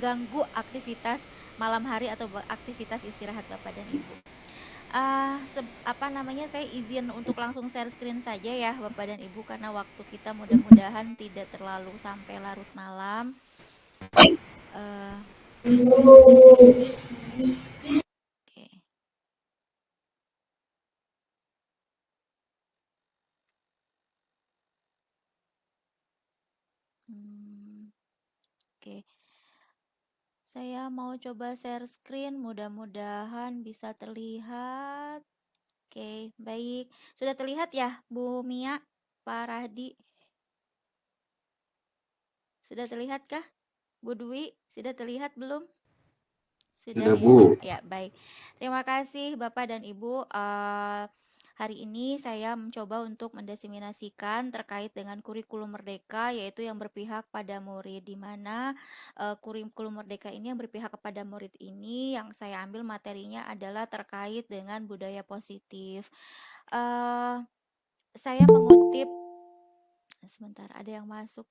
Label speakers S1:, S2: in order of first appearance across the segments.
S1: mengganggu aktivitas malam hari atau aktivitas istirahat Bapak dan Ibu. Saya izin untuk langsung share screen saja ya Bapak dan Ibu, karena waktu kita mudah-mudahan tidak terlalu sampai larut malam. Eh, Oke. Oke. Saya mau coba share screen, mudah-mudahan bisa terlihat. Oke, baik. Sudah terlihat ya, Bu Mia, Pak Rahdi? Sudah terlihatkah? Bu Dwi, sudah terlihat belum? Sudah
S2: Sudah,
S1: ya?
S2: Bu.
S1: Ya, baik. Terima kasih Bapak dan Ibu. Hari ini saya mencoba untuk mendiseminasikan terkait dengan kurikulum merdeka, yaitu yang berpihak pada murid, di mana kurikulum merdeka ini yang berpihak kepada murid ini, yang saya ambil materinya adalah terkait dengan budaya positif. Saya mengutip, sebentar, ada yang masuk.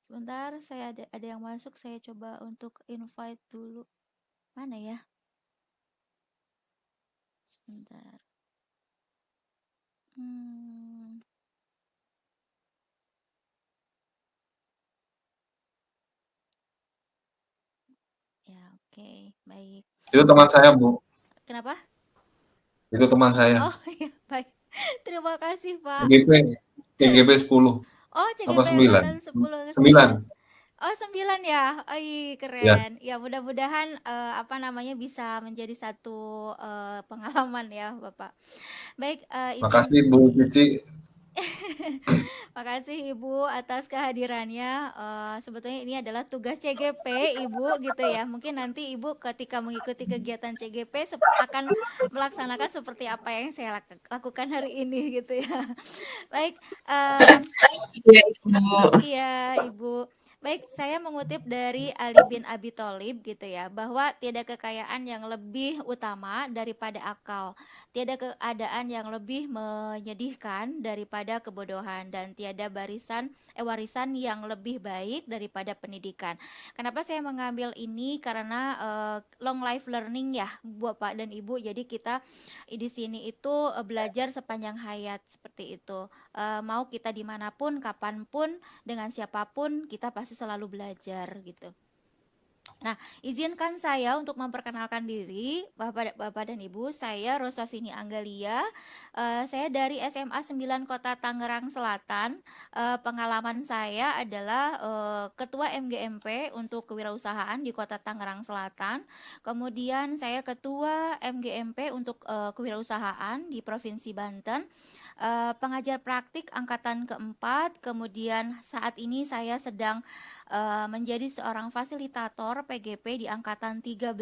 S1: Sebentar, saya ada yang masuk, saya coba untuk invite dulu. Mana ya? Sebentar. Ya, oke, baik.
S2: Itu teman saya, Bu.
S1: Kenapa?
S2: Itu teman saya.
S1: Oh, ya, baik. Terima kasih, Pak.
S2: CGP 10
S1: Oh,
S2: apa
S1: CGP
S2: 9?
S1: angkatan 10 ke 9.
S2: 9.
S1: Oh, 9 ya. Oh,
S2: Ya.
S1: keren. Ya, mudah-mudahan bisa menjadi satu pengalaman ya, Bapak. Baik, izin.
S2: Makasih Bu Cici.
S1: Makasih Ibu atas kehadirannya. Sebetulnya ini adalah tugas CGP Ibu gitu ya. Mungkin nanti Ibu ketika mengikuti kegiatan CGP akan melaksanakan seperti apa yang saya lakukan hari ini gitu ya. Baik,
S3: Iya, Ibu.
S1: iya Ibu. Baik, saya mengutip dari Ali bin Abi Thalib gitu ya, bahwa tiada kekayaan yang lebih utama daripada akal, tiada keadaan yang lebih menyedihkan daripada kebodohan, dan tiada warisan yang lebih baik daripada pendidikan. Kenapa saya mengambil ini? Karena long life learning ya, Bapak dan Ibu. Jadi kita di sini itu belajar sepanjang hayat seperti itu. Mau kita dimanapun, kapanpun, dengan siapapun, kita pasti selalu belajar gitu. Nah, izinkan saya untuk memperkenalkan diri, Bapak dan Ibu. Saya Rosafini Anggalia. Saya dari SMA 9 Kota Tangerang Selatan. Pengalaman saya adalah Ketua MGMP untuk kewirausahaan di Kota Tangerang Selatan. Kemudian saya Ketua MGMP untuk kewirausahaan di Provinsi Banten. Pengajar praktik angkatan keempat. Kemudian saat ini saya sedang menjadi seorang fasilitator PGP di angkatan 13.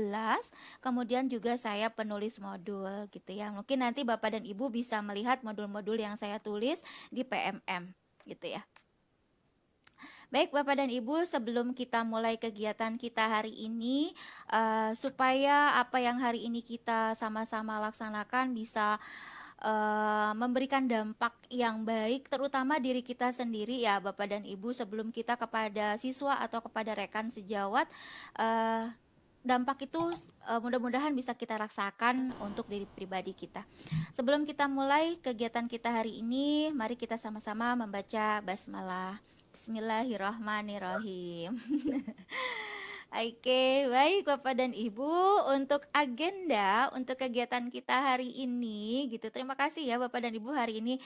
S1: Kemudian juga saya penulis modul gitu ya. Mungkin nanti Bapak dan Ibu bisa melihat modul-modul yang saya tulis di PMM gitu ya. Baik Bapak dan Ibu, sebelum kita mulai kegiatan kita hari ini, supaya apa yang hari ini kita sama-sama laksanakan bisa memberikan dampak yang baik, terutama diri kita sendiri ya Bapak dan Ibu, sebelum kita kepada siswa atau kepada rekan sejawat, dampak itu mudah-mudahan bisa kita rasakan untuk diri pribadi kita. Sebelum kita mulai kegiatan kita hari ini, mari kita sama-sama membaca basmalah. Bismillahirrahmanirrahim. Oke, baik Bapak dan Ibu, untuk agenda untuk kegiatan kita hari ini gitu. Terima kasih ya Bapak dan Ibu hari ini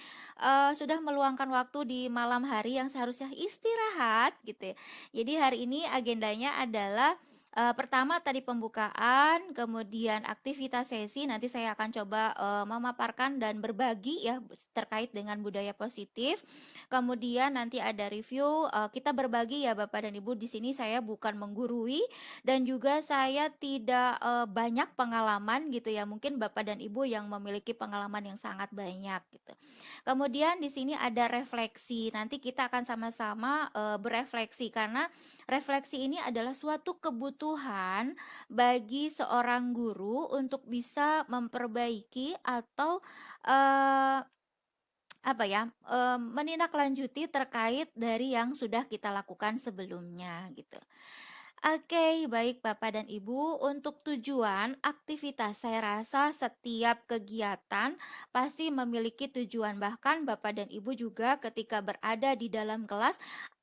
S1: sudah meluangkan waktu di malam hari yang seharusnya istirahat gitu ya. Jadi hari ini agendanya adalah pertama tadi pembukaan, kemudian aktivitas sesi. Nanti saya akan coba memaparkan dan berbagi ya terkait dengan budaya positif. Kemudian nanti ada review, kita berbagi ya Bapak dan Ibu. Di sini saya bukan menggurui dan juga saya tidak banyak pengalaman gitu ya. Mungkin Bapak dan Ibu yang memiliki pengalaman yang sangat banyak gitu. Kemudian di sini ada refleksi. Nanti kita akan sama-sama berefleksi, karena refleksi ini adalah suatu kebutuhan bagi seorang guru untuk bisa memperbaiki atau apa ya, menindaklanjuti terkait dari yang sudah kita lakukan sebelumnya gitu. Oke, baik Bapak dan Ibu, untuk tujuan aktivitas saya rasa setiap kegiatan pasti memiliki tujuan. Bahkan Bapak dan Ibu juga ketika berada di dalam kelas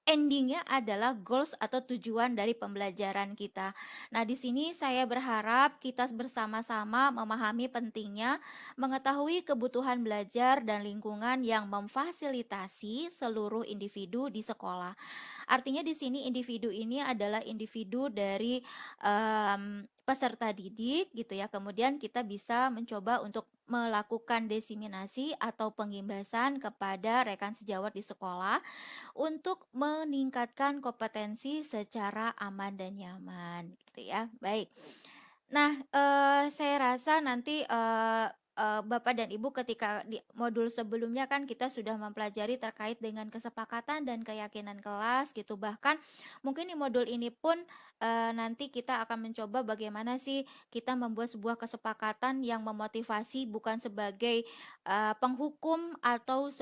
S1: endingnya adalah goals atau tujuan dari pembelajaran kita. Nah, di sini saya berharap kita bersama-sama memahami pentingnya mengetahui kebutuhan belajar dan lingkungan yang memfasilitasi seluruh individu di sekolah. Artinya di sini individu ini adalah individu dari peserta didik gitu ya. Kemudian kita bisa mencoba untuk melakukan diseminasi atau pengimbasan kepada rekan sejawat di sekolah untuk meningkatkan kompetensi secara aman dan nyaman gitu ya. Baik. Nah, saya rasa nanti, Bapak dan Ibu ketika di modul sebelumnya kan kita sudah mempelajari terkait dengan kesepakatan dan keyakinan kelas gitu. Bahkan mungkin di modul ini pun, nanti kita akan mencoba bagaimana sih kita membuat sebuah kesepakatan yang memotivasi bukan sebagai, penghukum atau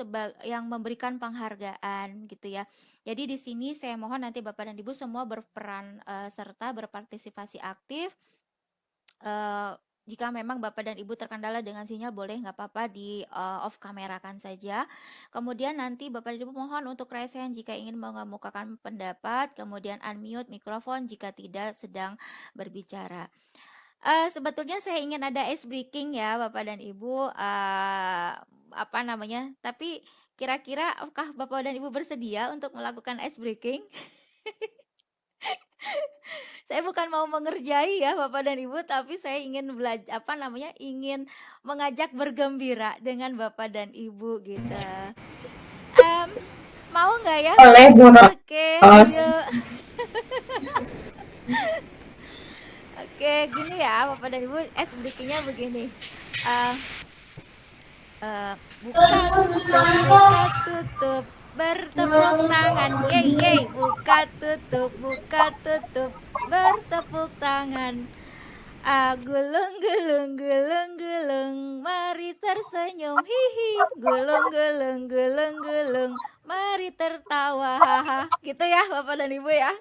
S1: yang memberikan penghargaan gitu ya. Jadi di sini saya mohon nanti Bapak dan Ibu semua berperan, serta berpartisipasi aktif. Eee, jika memang Bapak dan Ibu terkendala dengan sinyal boleh nggak apa-apa di, off kamerakan saja. Kemudian nanti Bapak dan Ibu mohon untuk raise hand jika ingin mengemukakan pendapat, kemudian unmute mikrofon jika tidak sedang berbicara. Sebetulnya saya ingin ada ice breaking ya Bapak dan Ibu, apa namanya, tapi kira-kira apakah Bapak dan Ibu bersedia untuk melakukan ice breaking? Saya bukan mau mengerjai ya Bapak dan Ibu, tapi saya ingin apa namanya, ingin mengajak bergembira dengan Bapak dan Ibu gitu. Mau nggak ya?
S3: Boleh, Bu
S1: Oke,
S3: Ros.
S1: ayo. Oke, gini ya Bapak dan Ibu, breakingnya begini. Buka tutup, bertepuk tangan, yeay yeay, buka tutup, bertepuk tangan. Gulung gulung gulung gulung, mari tersenyum, hihi. Gulung gulung gulung gulung, mari tertawa, haha. Gitu ya Bapak dan Ibu ya.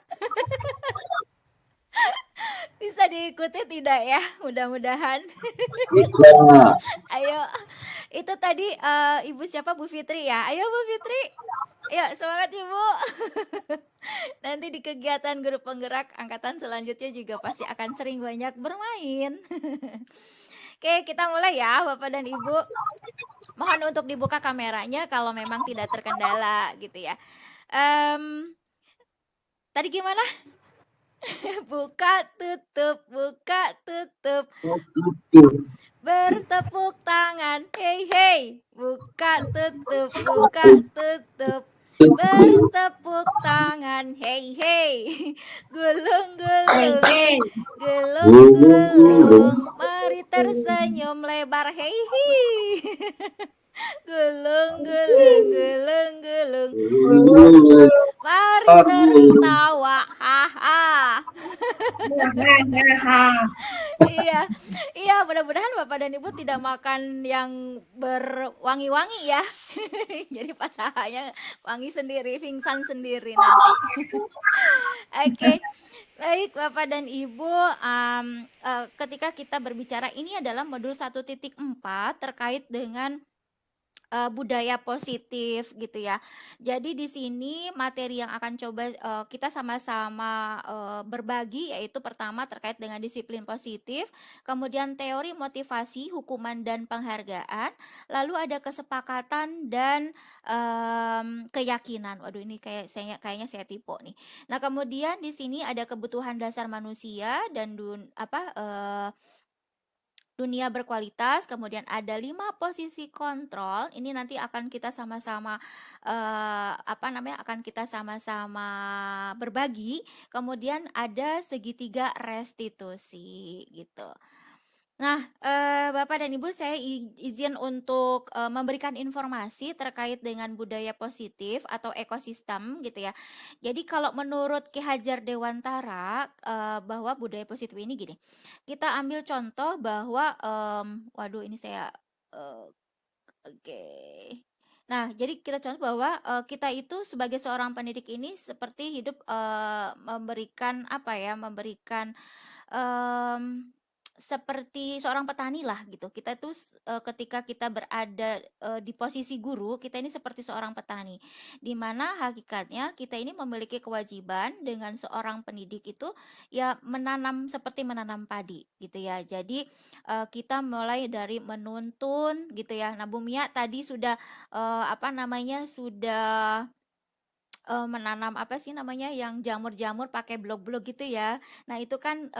S1: Bisa diikuti tidak ya? Mudah-mudahan. Ayo, itu tadi Ibu siapa? Bu Fitri ya. Ayo Bu Fitri. Ayo semangat Ibu. Nanti di kegiatan grup penggerak angkatan selanjutnya juga pasti akan sering banyak bermain. Oke, kita mulai ya Bapak dan Ibu. Mohon untuk dibuka kameranya kalau memang tidak terkendala gitu ya. Tadi gimana? Buka tutup, bertepuk tangan, hey hey. Buka tutup, bertepuk tangan, hey hey. Gulung gulung, gulung gulung, mari tersenyum lebar, hey hey. Gulung gulung gulung gulung, mari tertawa, haha. Iya, iya, mudah-mudahan Bapak dan Ibu tidak makan yang berwangi-wangi ya. Jadi pas hahanya wangi sendiri, pingsan sendiri nanti. Oke, baik Bapak dan Ibu, ketika kita berbicara ini adalah modul 1.4 terkait dengan budaya positif gitu ya. Jadi di sini materi yang akan coba kita sama-sama berbagi yaitu pertama terkait dengan disiplin positif, kemudian teori motivasi, hukuman dan penghargaan, lalu ada kesepakatan dan keyakinan. Waduh ini kayaknya saya tipe nih. Nah, kemudian di sini ada kebutuhan dasar manusia dan dunia berkualitas, kemudian ada 5 posisi kontrol. Ini nanti akan kita sama-sama akan kita sama-sama berbagi. Kemudian ada segitiga restitusi gitu. Nah, Bapak dan Ibu saya izin untuk memberikan informasi terkait dengan budaya positif atau ekosistem gitu ya. Jadi kalau menurut Ki Hajar Dewantara bahwa budaya positif ini gini. Kita ambil contoh bahwa waduh ini saya oke. Nah, jadi kita contoh bahwa kita itu sebagai seorang pendidik ini seperti hidup memberikan apa ya, memberikan mmm, seperti seorang petani lah gitu. Kita tuh ketika kita berada di posisi guru, kita ini seperti seorang petani. Di mana hakikatnya kita ini memiliki kewajiban dengan seorang pendidik itu ya menanam seperti menanam padi gitu ya. Jadi kita mulai dari menuntun gitu ya. Nah, Bu Mia tadi sudah apa namanya, sudah menanam apa sih namanya, yang jamur-jamur pakai blok-blok gitu ya. Nah itu kan,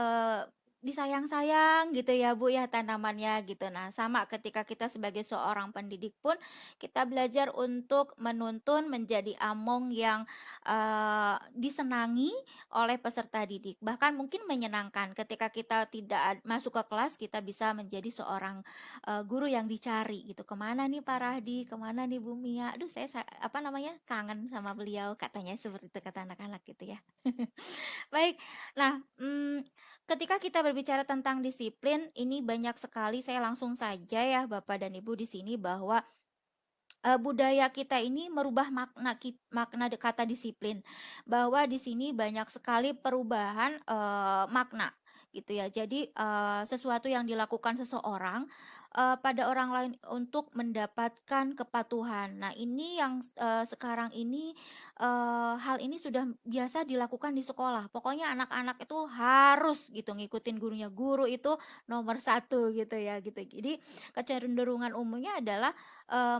S1: disayang-sayang gitu ya Bu ya tanamannya gitu. Nah sama ketika kita sebagai seorang pendidik pun kita belajar untuk menuntun menjadi among yang, disenangi oleh peserta didik. Bahkan mungkin menyenangkan ketika kita tidak masuk ke kelas kita bisa menjadi seorang, guru yang dicari gitu, "Kemana nih Pak Rahdi? Kemana nih Bu Mia? Aduh saya apa namanya, kangen sama beliau," katanya seperti itu kata anak-anak gitu ya. Baik, nah, ketika kita berbicara tentang disiplin, ini banyak sekali saya langsung saja ya Bapak dan Ibu di sini bahwa budaya kita ini merubah makna kata disiplin, bahwa di sini banyak sekali perubahan, makna gitu ya. Jadi, sesuatu yang dilakukan seseorang, pada orang lain untuk mendapatkan kepatuhan. Nah ini yang, sekarang ini, hal ini sudah biasa dilakukan di sekolah. Pokoknya anak-anak itu harus gitu ngikutin gurunya, guru itu nomor satu gitu ya gitu. Jadi kecenderungan umumnya adalah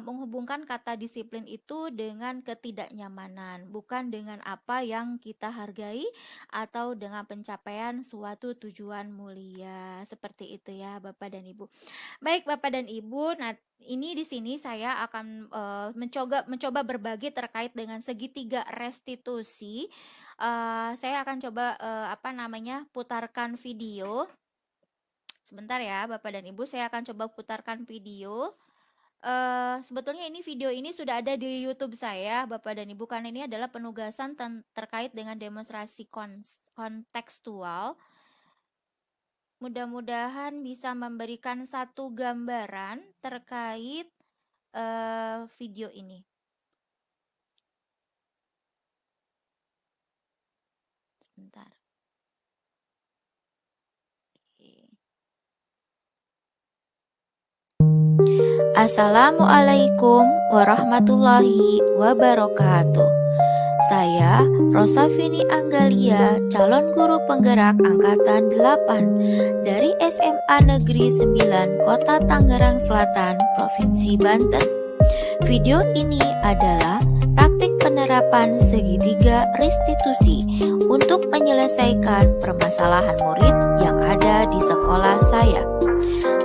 S1: menghubungkan kata disiplin itu dengan ketidaknyamanan, bukan dengan apa yang kita hargai atau dengan pencapaian suatu tujuan mulia. Seperti itu ya Bapak dan Ibu. Baik Bapak dan Ibu, nah ini di sini saya akan mencoba berbagi terkait dengan segitiga restitusi. Saya akan coba apa namanya, putarkan video. Sebentar ya Bapak dan Ibu, saya akan coba putarkan video. Sebetulnya ini video ini sudah ada di YouTube saya, Bapak dan Ibu, karena ini adalah penugasan terkait dengan demonstrasi kontekstual. Mudah-mudahan bisa memberikan satu gambaran terkait video ini. Sebentar. Oke. Assalamualaikum warahmatullahi wabarakatuh. Saya Rosafini Anggalia, calon guru penggerak angkatan 8 dari SMA Negeri 9 Kota Tangerang Selatan, Provinsi Banten. Video ini adalah praktik penerapan segitiga restitusi untuk menyelesaikan permasalahan murid yang ada di sekolah saya.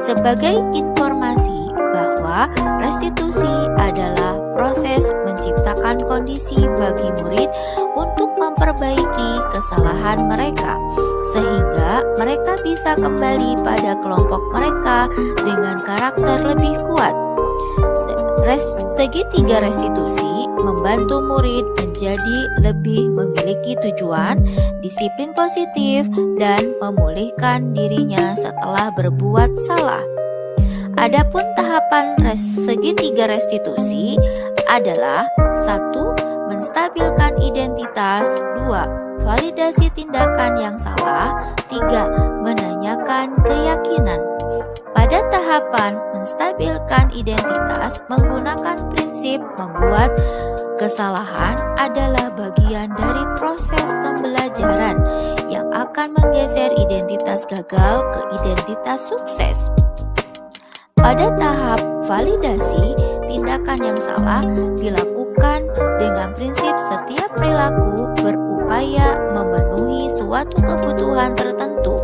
S1: Sebagai informasi bahwa restitusi adalah proses menciptakan kondisi bagi murid untuk memperbaiki kesalahan mereka, sehingga mereka bisa kembali pada kelompok mereka dengan karakter lebih kuat. Segitiga restitusi membantu murid menjadi lebih memiliki tujuan, disiplin positif, dan memulihkan dirinya setelah berbuat salah. Adapun tahapan segitiga restitusi adalah 1. Menstabilkan identitas, 2. Validasi tindakan yang salah, 3. Menanyakan keyakinan. Pada tahapan menstabilkan identitas menggunakan prinsip membuat kesalahan adalah bagian dari proses pembelajaran yang akan menggeser identitas gagal ke identitas sukses. Pada tahap validasi, tindakan yang salah dilakukan dengan prinsip setiap perilaku berupaya memenuhi suatu kebutuhan tertentu.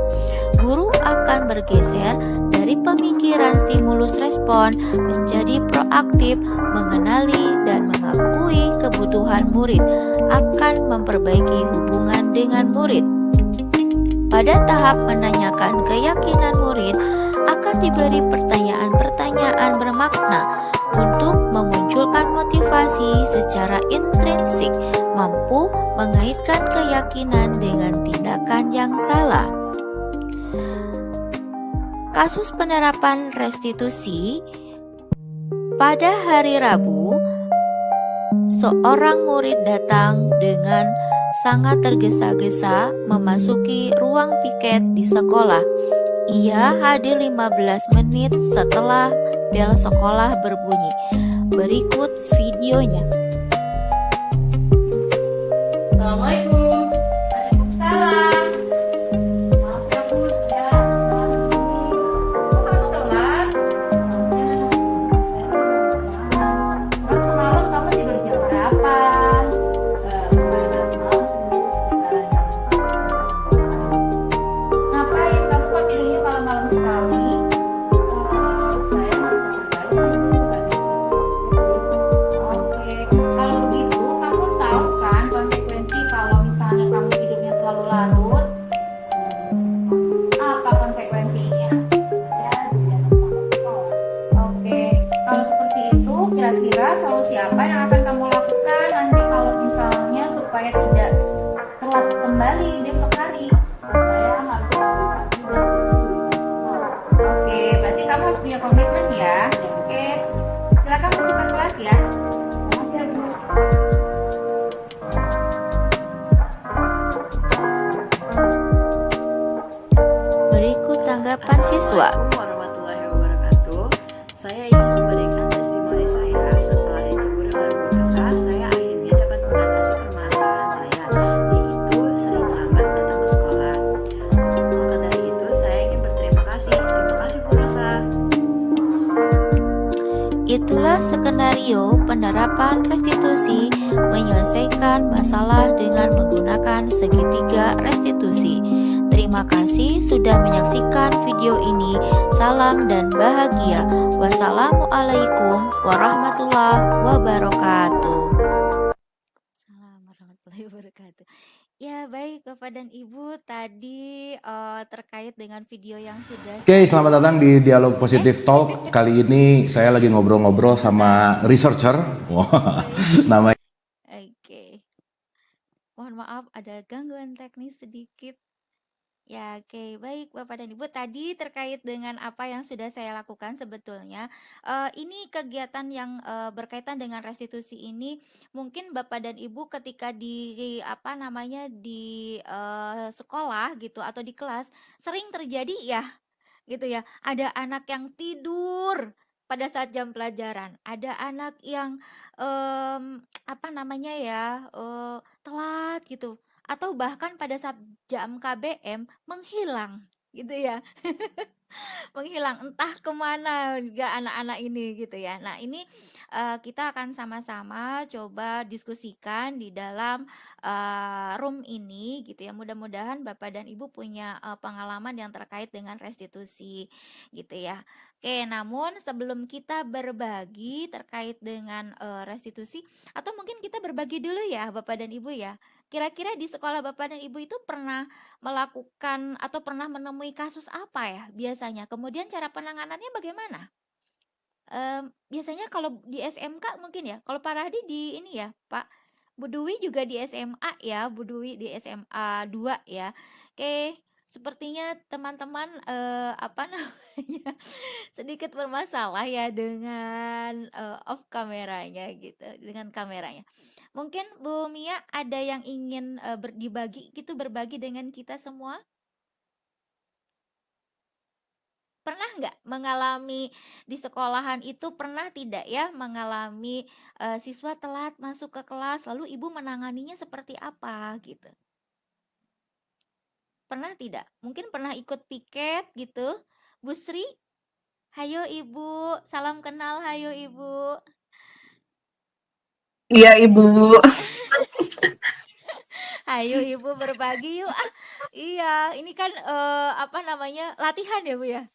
S1: Guru akan bergeser dari pemikiran stimulus respon menjadi proaktif, mengenali dan mengakui kebutuhan murid, akan memperbaiki hubungan dengan murid. Pada tahap menanyakan keyakinan murid, akan diberi pertanyaan-pertanyaan bermakna untuk memunculkan motivasi secara intrinsik, mampu mengaitkan keyakinan dengan tindakan yang salah. Kasus penerapan restitusi pada hari Rabu Seorang murid datang dengan sangat tergesa-gesa memasuki ruang piket di sekolah. Ia hadir 15 menit setelah bel sekolah berbunyi. Berikut videonya.
S4: Assalamualaikum.
S1: Waalaikumsalam.
S4: Maaf ya Bu, saya malam ini.
S1: Kok kamu telat? Emang semalam kamu tidur jam berapa?
S4: Lumayan malam sih Bu, sekitaran jam 9.
S1: Ngapain kamu kok tidurnya malam-malam sekali?
S4: Saya nggak bisa begadang sih Bu, nggak ada
S1: Oke, kalau begitu kamu tahu kan konsekuensi kalau misalnya kamu tidurnya terlalu larut? Apa konsekuensinya?
S4: saya tidak sama sekolah.
S1: Oke, kalau seperti itu kira-kira solusi apa yang akan kamu lakukan nanti kalau misalnya supaya tidak telat kembali besok hari?
S4: Saya harus bangun pagi dan
S1: Oke, berarti kamu harus punya komitmen ya. Oke, silakan masukkan kelas ya.
S4: Makasih ya Bu.
S1: Berikut tanggapan siswa.
S5: Assalamualaikum warahmatullahi wabarakatuh. Saya ingin memberikan testimoni saya setelah ditegur oleh Bu Rosa. Saya akhirnya dapat mengatasi permasalahan saya, yaitu sering terlambat datang ke sekolah. Maka dari itu, saya ingin berterima kasih. Terima kasih Bu Rosa.
S1: Itulah skenario penerapan restitusi menyelesaikan masalah dengan menggunakan segitiga restitusi. Terima kasih sudah menyaksikan video ini. Salam dan bahagia. Wassalamualaikum warahmatullahi wabarakatuh. Assalamualaikum warahmatullahi wabarakatuh. Ya baik Bapak dan Ibu, tadi terkait dengan video yang sudah
S6: Oke, selamat datang di Dialog Positif Talk. Kali ini saya lagi ngobrol-ngobrol sama researcher. Wah, namanya
S1: Oke. Mohon maaf ada gangguan teknis sedikit. Ya, oke. Baik, Bapak dan Ibu, tadi terkait dengan apa yang sudah saya lakukan sebetulnya, ini kegiatan yang berkaitan dengan restitusi ini, mungkin Bapak dan Ibu ketika di apa namanya di sekolah gitu atau di kelas sering terjadi ya, gitu ya. Ada anak yang tidur pada saat jam pelajaran, ada anak yang apa namanya ya, telat gitu, atau bahkan pada saat jam KBM menghilang gitu ya. Menghilang entah kemana juga anak-anak ini gitu ya. Nah ini kita akan sama-sama coba diskusikan di dalam room ini gitu ya. Mudah-mudahan Bapak dan Ibu punya pengalaman yang terkait dengan restitusi gitu ya. Oke, namun sebelum kita berbagi terkait dengan restitusi, atau mungkin kita berbagi dulu ya Bapak dan Ibu ya. Kira-kira di sekolah Bapak dan Ibu itu pernah melakukan atau pernah menemui kasus apa ya biasanya? Kemudian cara penanganannya bagaimana? Biasanya kalau di SMK mungkin ya, kalau Pak Rahdi di ini ya Pak, Bu Dwi juga di SMA ya, Bu Dwi di SMA 2 ya. Oke, sepertinya teman-teman apa namanya sedikit bermasalah ya dengan off kameranya gitu, dengan kameranya. Mungkin Bu Mia ada yang ingin dibagi gitu, berbagi dengan kita semua? Pernah nggak mengalami di sekolahan itu, pernah tidak ya mengalami siswa telat masuk ke kelas lalu Ibu menanganinya seperti apa gitu? Pernah tidak? Mungkin pernah ikut piket gitu? Bu Sri? Hayo Ibu, salam kenal, hayo Ibu.
S3: Iya, Ibu.
S1: Ayo Ibu berbagi yuk. Iya, ini kan apa namanya? Latihan ya, Bu ya?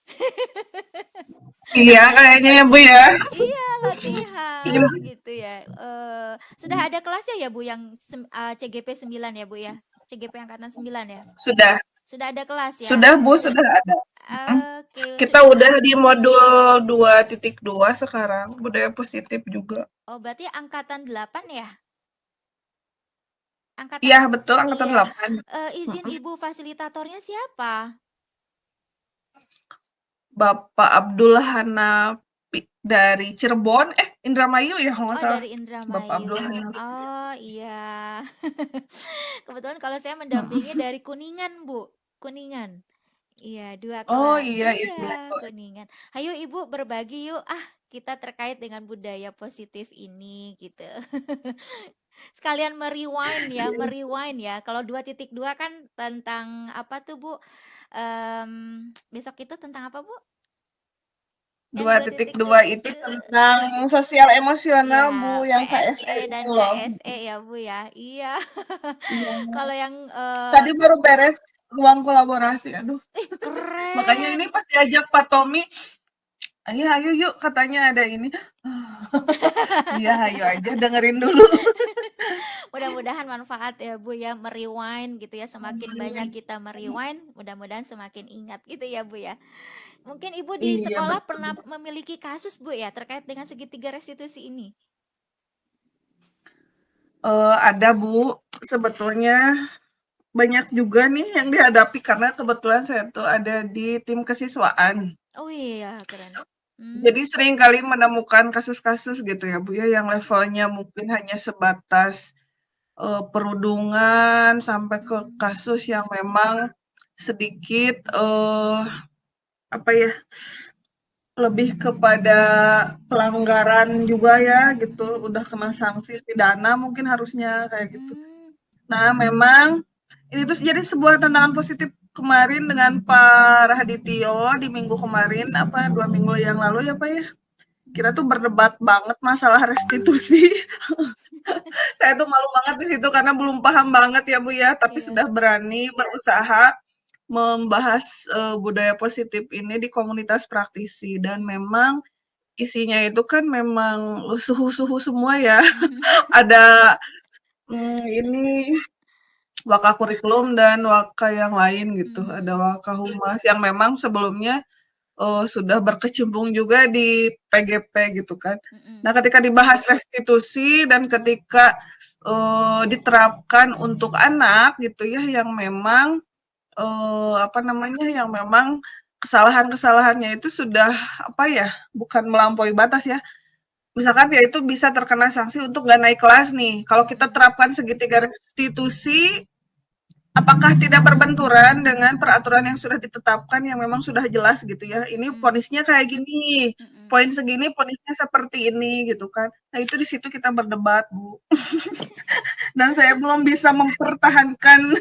S3: Iya, kayaknya ya, Bu ya.
S1: Iya, latihan gitu ya. Sudah ada kelasnya ya, Bu, yang CGP 9 ya, Bu ya? CGP angkatan 9 ya?
S3: Sudah.
S1: Sudah ada kelas ya?
S3: Sudah, Bu, sudah ada.
S1: Oke,
S3: Kita udah di modul 2.2 sekarang, budaya positif juga.
S1: Oh, berarti angkatan 8 ya? Angkatan
S3: Iya, betul, angkatan
S1: iya.
S3: 8.
S1: Izin Ibu, fasilitatornya siapa?
S3: Bapak Abdul Hanafi. dari Cirebon, Indramayu ya kalau nggak
S1: Oh,
S3: salah.
S1: dari
S3: Bapak
S1: Indramayu.
S3: Abdullah.
S1: Oh, iya. Kebetulan kalau saya
S3: Heeh.
S1: mendampingi dari Kuningan, Bu. Kuningan. Iya, 2
S3: Oh
S1: kelas.
S3: iya itu.
S1: Iya, Kuningan. Ayo Ibu berbagi yuk. Kita terkait dengan budaya positif ini gitu. Sekalian merewind ya. Kalau 2.2 kan tentang apa tuh, Bu? Besok itu tentang apa, Bu? Yang
S3: 2.2
S1: 2.2
S3: itu
S1: itu
S3: tentang sosial emosional Bu,
S1: ya
S3: yang
S1: PSE
S3: KSE
S1: dan
S3: itu loh.
S1: KSE ya, Bu ya. Iya.
S3: Iya.
S1: Kalau yang
S3: Tadi baru beres ruang kolaborasi. Aduh. Makanya
S1: keren.
S3: ini pas diajak Pak Tommy, ayo yuk katanya ada ini. Iya, ayo aja dengerin dulu.
S1: Mudah-mudahan manfaat ya, Bu ya, merewind gitu ya. Semakin banyak kita merewind, mudah-mudahan semakin ingat gitu ya, Bu ya. Mungkin Ibu di
S3: Iya
S1: sekolah
S3: betul.
S1: pernah memiliki kasus, Bu ya, terkait dengan segitiga restitusi ini.
S3: Ada Bu, sebetulnya banyak juga nih yang dihadapi karena kebetulan saya tuh ada di tim kesiswaan.
S1: Oh iya, keren.
S3: Jadi sering kali menemukan kasus-kasus gitu ya Bu ya, yang levelnya mungkin hanya sebatas perundungan sampai ke kasus yang memang sedikit apa ya, lebih kepada pelanggaran juga ya gitu, udah kena sanksi pidana mungkin harusnya kayak gitu. Nah, memang ini tuh jadi sebuah tantangan positif kemarin dengan Pak Rahadityo di minggu kemarin, 2 minggu yang lalu ya Pak ya. Kita tuh berdebat banget masalah restitusi. Saya tuh malu banget di situ karena belum paham banget ya Bu ya, tapi
S1: Iya.
S3: sudah berani berusaha membahas budaya positif ini di komunitas praktisi dan memang isinya itu kan memang suhu-suhu semua ya. Ada ini waka kurikulum dan waka yang lain gitu. Ada waka humas yang memang sebelumnya sudah berkecimpung juga di PGP gitu kan. Nah, ketika dibahas restitusi dan ketika diterapkan untuk anak gitu ya yang memang yang memang kesalahan-kesalahannya itu sudah bukan melampaui batas ya. Misalkan dia itu bisa terkena sanksi untuk nggak naik kelas nih. Kalau kita terapkan segitiga restitusi, apakah tidak berbenturan dengan peraturan yang sudah ditetapkan yang memang sudah jelas gitu ya. Ini vonisnya kayak gini, poin segini vonisnya seperti ini gitu kan. Nah, itu di situ kita berdebat, Bu. Dan saya belum bisa mempertahankan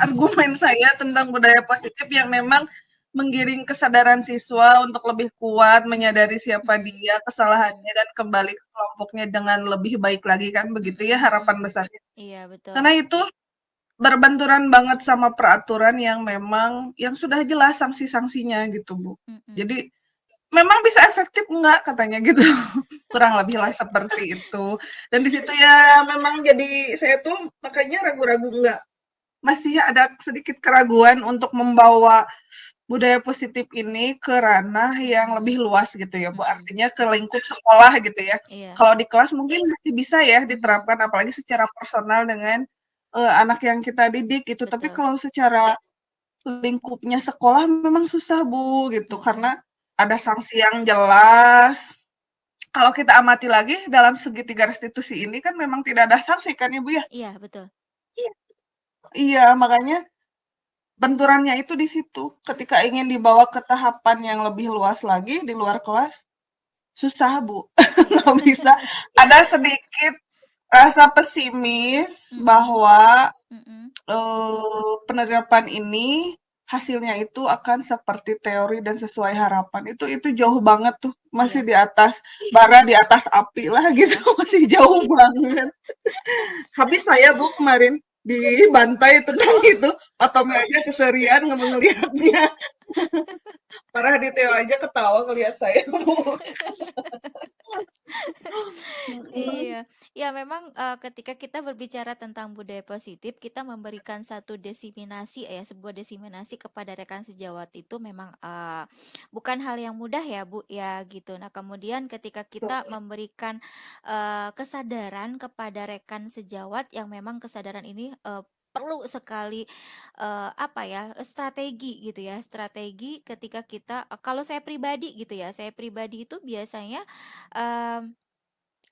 S3: argumen saya tentang budaya positif yang memang menggiring kesadaran siswa untuk lebih kuat, menyadari siapa dia, kesalahannya, dan kembali ke kelompoknya dengan lebih baik lagi kan, begitu ya harapan besarnya.
S1: Iya, betul.
S3: Karena itu berbenturan banget sama peraturan yang memang yang sudah jelas sanksi-sanksinya gitu, Bu. Jadi memang bisa efektif enggak katanya gitu. Kurang lebih lah seperti itu. Dan di situ ya memang jadi saya tuh makanya ragu-ragu enggak. Masih ada sedikit keraguan untuk membawa budaya positif ini ke ranah yang lebih luas gitu ya, Bu. Artinya ke lingkup sekolah gitu ya.
S1: Iya.
S3: Kalau di kelas mungkin masih bisa ya diterapkan apalagi secara personal dengan anak yang kita didik gitu. Tapi
S1: Betul.
S3: kalau secara lingkupnya sekolah memang susah, Bu, gitu. Karena ada sanksi yang jelas. Kalau kita amati lagi dalam segitiga restitusi ini kan memang tidak ada sanksi kan ya, Bu ya?
S1: Iya, betul.
S3: Iya, makanya benturannya itu di situ. Ketika ingin dibawa ke tahapan yang lebih luas lagi di luar kelas, susah, Bu. Nggak bisa. Ada sedikit rasa pesimis bahwa penerapan ini hasilnya itu akan seperti teori dan sesuai harapan. Itu jauh banget tuh. Masih di atas bara di atas api lah gitu. Masih jauh banget. Habis saya, Bu, kemarin dibantai tentang itu. Pak Tommy aja seserian ngelihatnya. Parah di Teo aja ketawa ngelihat saya, Bu.
S1: Iya, ya memang ketika kita berbicara tentang budaya positif, kita memberikan satu diseminasi ya, sebuah diseminasi kepada rekan sejawat itu memang bukan hal yang mudah ya, Bu ya gitu. Nah, kemudian ketika kita memberikan kesadaran kepada rekan sejawat yang memang kesadaran ini perlu sekali apa ya, strategi gitu ya, strategi ketika kita kalau saya pribadi gitu ya, saya pribadi itu biasanya em,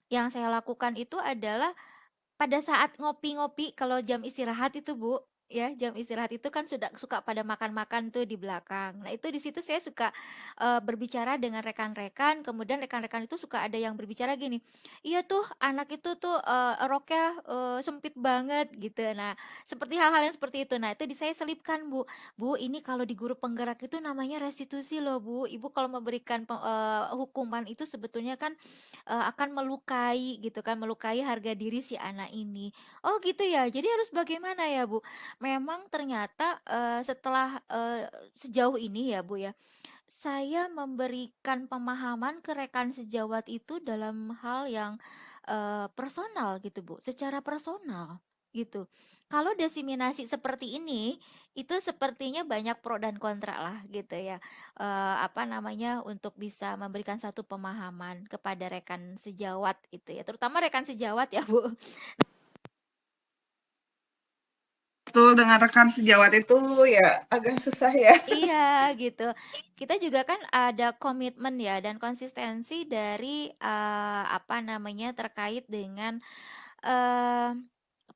S1: yang saya lakukan itu adalah pada saat ngopi-ngopi kalau jam istirahat itu, Bu, ya, jam istirahat itu kan sudah suka pada makan-makan tuh di belakang. Nah, itu di situ saya suka, berbicara dengan rekan-rekan, kemudian rekan-rekan itu suka ada yang berbicara gini, "Iya tuh anak itu tuh, roknya, sempit banget," gitu. Nah, seperti hal-hal yang seperti itu. Nah, itu saya selipkan, Bu, "Bu, ini kalau di guru penggerak itu namanya restitusi loh, Bu. Ibu kalau memberikan hukuman itu sebetulnya kan akan melukai gitu kan, melukai harga diri si anak ini. Oh gitu ya, jadi harus bagaimana ya Bu? Memang ternyata setelah sejauh ini ya Bu ya, saya memberikan pemahaman ke rekan sejawat itu dalam hal yang personal gitu Bu, secara personal gitu. Kalau diseminasi seperti ini, itu sepertinya banyak pro dan kontra lah gitu ya. Apa namanya, untuk bisa memberikan satu pemahaman kepada rekan sejawat itu ya, terutama rekan sejawat ya Bu.
S3: Betul, dengan rekan sejawat itu ya agak susah ya.
S1: Iya gitu. Kita juga kan ada komitmen ya dan konsistensi dari apa namanya, terkait dengan eh,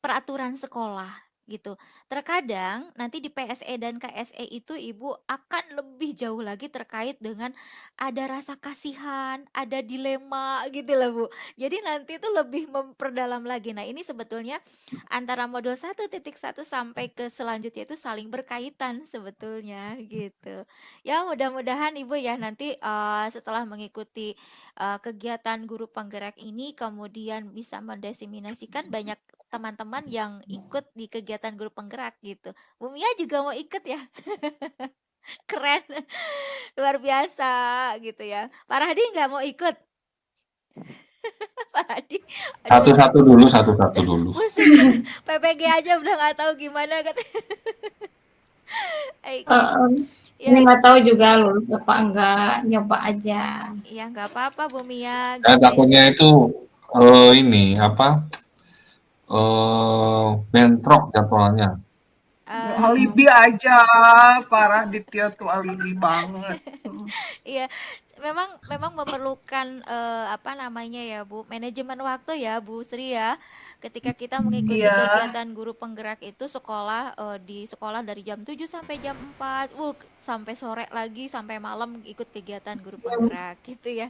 S1: peraturan sekolah gitu. Terkadang nanti di PSE dan KSE itu Ibu akan lebih jauh lagi terkait dengan ada rasa kasihan, ada dilema gitu loh Bu. Jadi nanti itu lebih memperdalam lagi. Nah, ini sebetulnya antara modul 1.1 sampai ke selanjutnya itu saling berkaitan sebetulnya gitu. Ya mudah-mudahan Ibu ya nanti setelah mengikuti kegiatan guru penggerak ini kemudian bisa mendesimasikan banyak teman-teman yang ikut di kegiatan guru penggerak gitu. Bu Mia juga mau ikut ya? Keren, luar biasa gitu ya. Pak Rahdi nggak mau ikut? Pak Rahdi, aduh,
S2: Satu-satu dulu, satu-satu dulu.
S1: pusing. PPG aja udah nggak tahu gimana kan. Oke,
S7: Ini
S1: ya,
S7: nggak tahu juga lulus apa enggak, nyoba aja.
S1: ya nggak apa-apa Bu Mia
S2: Saya
S1: gitu ya.
S2: takutnya itu ini apa? Bentrok jadwalnya.
S3: Alibi aja, parah Ditya tuh alibi banget.
S1: Iya, memang memerlukan apa namanya ya Bu, manajemen waktu ya Bu Sri ya. Ketika kita mengikuti
S3: Iya,
S1: kegiatan guru penggerak itu sekolah di sekolah dari jam 7 sampai jam 4, sampai sore lagi sampai malam ikut kegiatan guru penggerak gitu ya.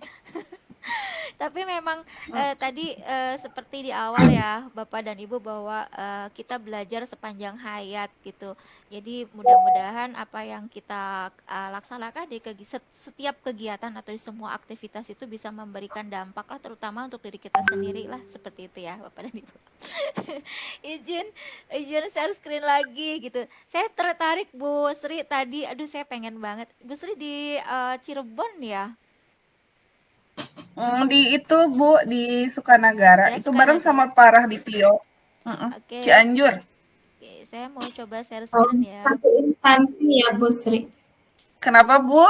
S1: Tapi memang tadi seperti di awal ya Bapak dan Ibu bahwa kita belajar sepanjang hayat gitu. Jadi mudah-mudahan apa yang kita laksanakan di setiap kegiatan atau di semua aktivitas itu bisa memberikan dampak lah terutama untuk diri kita sendiri lah seperti itu ya Bapak dan Ibu. izin izin share screen lagi gitu. Saya tertarik Bu Sri tadi, aduh saya pengen banget. Bu Sri di Cirebon ya.
S3: di itu Bu, di Sukanagara,
S1: Ya
S3: itu bareng
S1: Sukanagara.
S3: sama Parah Dityo.
S1: Oke.
S3: Cianjur.
S1: Oke, saya mau coba share
S7: Oh,
S1: screen ya.
S7: satu instansi ya Bu Sri,
S3: Kenapa Bu?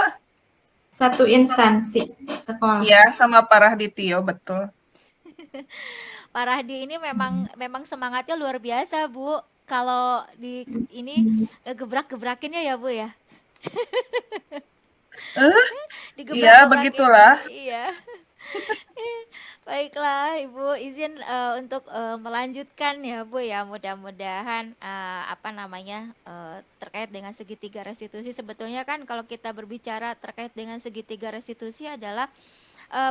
S7: satu instansi sekolah.
S3: Iya, sama Parah Dityo, betul.
S1: Pak Rahdi ini memang semangatnya luar biasa, Bu. Kalau di ini gebrak-gebrakinnya ya, Bu ya.
S3: Iya,
S1: Digebrak-gebrakin.
S3: begitulah.
S1: Iya. Baiklah, Ibu, izin untuk melanjutkan ya, Bu ya. Mudah-mudahan apa namanya terkait dengan segitiga restitusi. Sebetulnya kan kalau kita berbicara terkait dengan segitiga restitusi adalah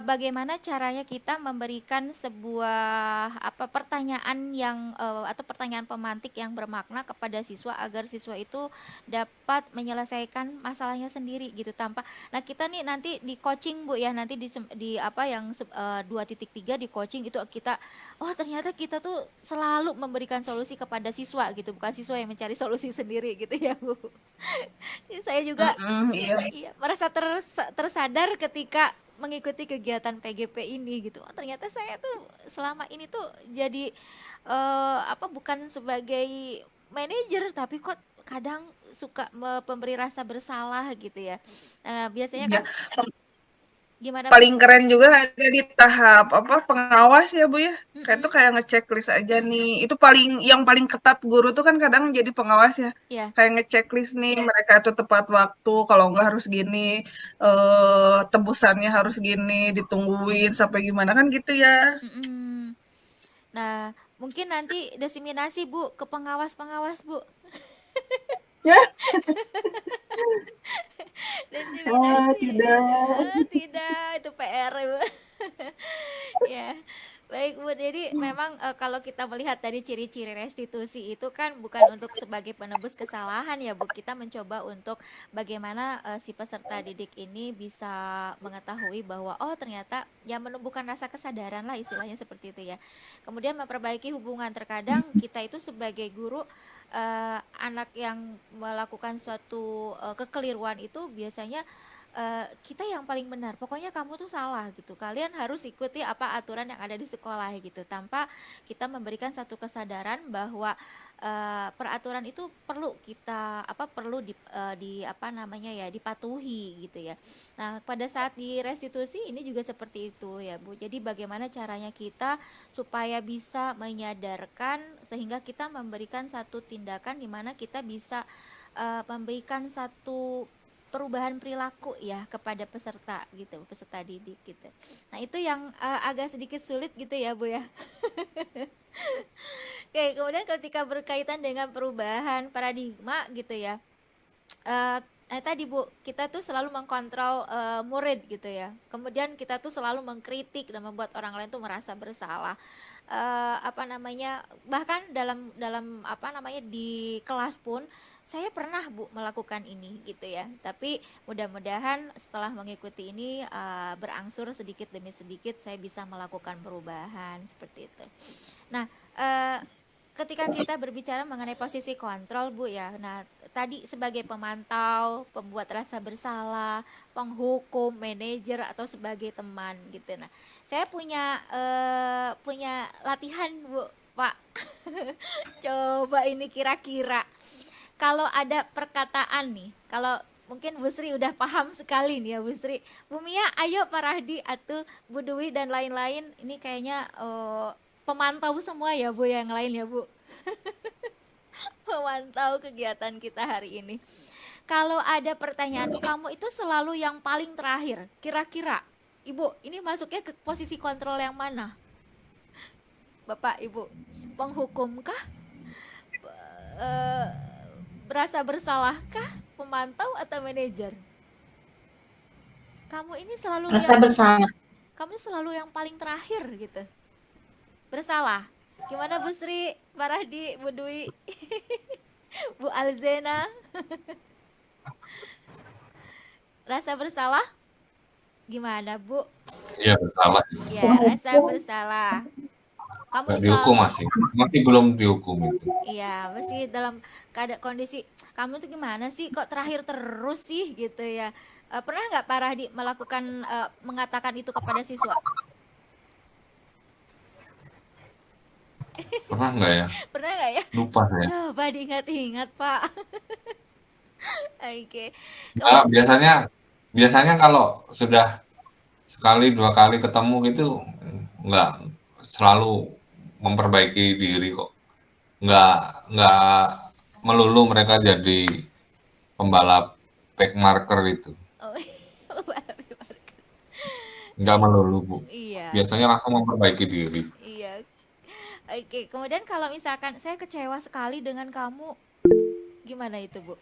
S1: bagaimana caranya kita memberikan sebuah pertanyaan yang atau pertanyaan pemantik yang bermakna kepada siswa agar siswa itu dapat menyelesaikan masalahnya sendiri gitu tanpa. Nah, kita nih nanti di coaching Bu ya, nanti di apa yang 2.3 di coaching itu kita ternyata kita tuh selalu memberikan solusi kepada siswa gitu, bukan siswa yang mencari solusi sendiri gitu ya, Bu. Saya juga
S3: Iya.
S1: iya, merasa tersadar ketika mengikuti kegiatan PGP ini gitu. Ternyata saya tuh selama ini tuh jadi bukan sebagai manajer tapi kok kadang suka memberi rasa bersalah gitu ya. Biasanya kan
S3: Iya.
S1: Gimana
S3: paling
S1: Bus?
S3: keren juga ada di tahap apa pengawas ya Bu ya. Kayak itu
S1: Mm-mm.
S3: kayak ngechecklist aja nih. Itu yang paling ketat guru tuh kan kadang jadi pengawas ya.
S1: Ya.
S3: Kayak ngechecklist nih mereka tuh tepat waktu, kalau enggak harus gini, tebusannya harus gini, ditungguin sampai gimana kan gitu ya.
S1: Mm-mm. Nah, mungkin nanti diseminasi Bu ke pengawas-pengawas Bu.
S3: Ya,
S1: Diseminasi.
S3: tidak.
S1: Tidak, itu PR Bu. Ya, baik Bu. Jadi memang kalau kita melihat dari ciri-ciri restitusi itu kan bukan untuk sebagai penebus kesalahan ya Bu. Kita mencoba untuk bagaimana si peserta didik ini bisa mengetahui bahwa oh ternyata ya menumbuhkan rasa kesadaran lah istilahnya seperti itu ya. Kemudian memperbaiki hubungan. Terkadang kita itu sebagai guru anak yang melakukan suatu kekeliruan itu biasanya kita yang paling benar. Pokoknya kamu tuh salah gitu. Kalian harus ikuti apa aturan yang ada di sekolah gitu. Tanpa kita memberikan satu kesadaran bahwa peraturan itu perlu kita perlu di apa namanya ya dipatuhi gitu ya. Nah, pada saat di restitusi ini juga seperti itu ya, Bu. Jadi bagaimana caranya kita supaya bisa menyadarkan sehingga kita memberikan satu tindakan di mana kita bisa memberikan satu perubahan perilaku ya kepada peserta gitu, peserta didik gitu. Nah, itu yang agak sedikit sulit gitu ya, Bu ya. Oke, kemudian ketika berkaitan dengan perubahan paradigma gitu ya. Tadi Bu, kita tuh selalu mengkontrol murid gitu ya. Kemudian kita tuh selalu mengkritik dan membuat orang lain tuh merasa bersalah. Bahkan dalam di kelas pun saya pernah Bu melakukan ini gitu ya. Tapi mudah-mudahan setelah mengikuti ini berangsur sedikit demi sedikit saya bisa melakukan perubahan seperti itu. Nah, ketika kita berbicara mengenai posisi kontrol Bu ya. Nah, tadi sebagai pemantau, pembuat rasa bersalah, penghukum, manajer atau sebagai teman gitu. Nah, saya punya latihan Bu, Pak. Coba ini kira-kira kalau ada perkataan nih, kalau mungkin Bu Sri udah paham sekali nih ya Bu Sri. Bu Mia, ayo Pak Rahdi atau Bu Dwi dan lain-lain, ini kayaknya pemantau semua ya Bu yang lain ya Bu. Memantau kegiatan kita hari ini. Kalau ada pertanyaan, kamu itu selalu yang paling terakhir. Kira-kira, Ibu, ini masuknya ke posisi kontrol yang mana? Bapak, Ibu, penghukumkah? Berasa bersalahkah? Pemantau atau manajer? Kamu ini selalu
S7: Rasa bersalah.
S1: kamu selalu yang paling terakhir gitu. Bersalah. Gimana Bu Sri, Pak Rahdi, Bu Dwi, Bu Alzena? Rasa bersalah? Gimana Bu?
S2: Iya, bersalah.
S1: Ya, rasa bersalah. Kamu
S2: Nggak
S1: ini
S2: dihukum
S1: selalu,
S2: masih belum dihukum itu.
S1: iya, masih dalam keadaan kondisi kamu tuh gimana sih? Kok terakhir terus sih gitu ya? Pernah nggak Pak Rahdi melakukan mengatakan itu kepada siswa?
S2: Pernah nggak ya?
S1: Pernah nggak ya?
S2: Lupa saya.
S1: Coba diingat-ingat Pak. Oke.
S2: Nah, biasanya kalau sudah sekali dua kali ketemu gitu nggak selalu memperbaiki diri kok. Nggak melulu mereka jadi pembalap back marker itu.
S1: Oh,
S2: Nggak melulu, Bu.
S1: iya,
S2: Biasanya langsung memperbaiki diri.
S1: iya. Oke, kemudian kalau misalkan saya kecewa sekali dengan kamu, gimana itu, Bu?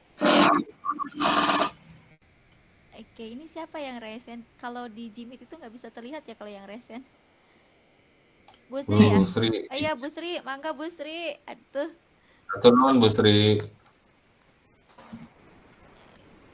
S1: Oke, ini siapa yang resen? Kalau di Jimit itu nggak bisa terlihat ya kalau yang resen. Bu Sri ya?
S2: Bu Sri,
S1: Iya, Bu Sri, mangga Bu Sri. Atuh,
S2: atur nuhun Bu Sri.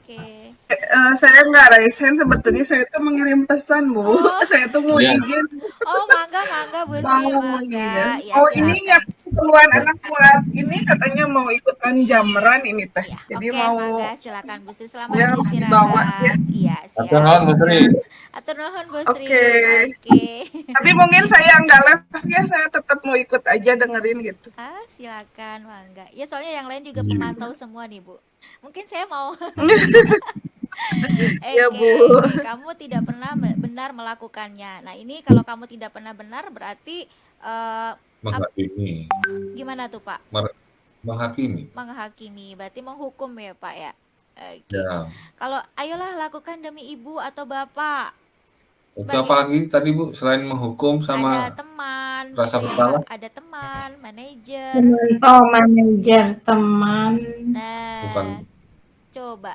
S1: oke.
S3: Saya nggak resen, sebetulnya saya tuh mengirim pesan Bu.
S1: Oh,
S3: Saya tuh mau
S2: Iya.
S3: izin.
S1: oh mangga Bu Sri, mangga. Ya,
S3: Oh ini
S1: silakan.
S3: keperluan anak buat ini katanya mau ikutan jamran ini teh.
S1: Ya,
S3: Jadi
S1: oke,
S3: mau
S1: mangga, silakan Bu Sri. Selamat
S3: ya harus dibawa ya.
S1: beristirahat. Iya,
S2: Atur nuhun Bu
S1: siap.
S2: Sri.
S1: Atur nuhun Bu Sri.
S3: Oke.
S1: Oke.
S3: Tapi mungkin saya nggak live ya, saya tetap mau ikut aja dengerin gitu.
S1: Silakan, mangga. Ya, soalnya yang lain juga
S2: Iya.
S1: pemantau semua nih, Bu. Mungkin saya mau
S3: Iya,
S1: Oke,
S3: Bu.
S1: kamu tidak pernah benar melakukannya. Nah, ini kalau kamu tidak pernah benar berarti
S2: Menghakimi.
S1: gimana tuh, Pak?
S2: Menghakimi.
S1: Menghakimi, berarti menghukum ya, Pak ya. Oke.
S2: Ya.
S1: Kalau ayolah lakukan demi ibu atau bapak.
S2: Itu
S1: Sebagai
S2: apalagi tadi Bu, selain menghukum
S1: ada
S2: sama
S1: teman
S2: rasa
S1: gitu ya,
S2: bersalah?
S1: ada teman, manajer.
S7: Memantau manajer teman.
S2: Bukan
S1: Nah, coba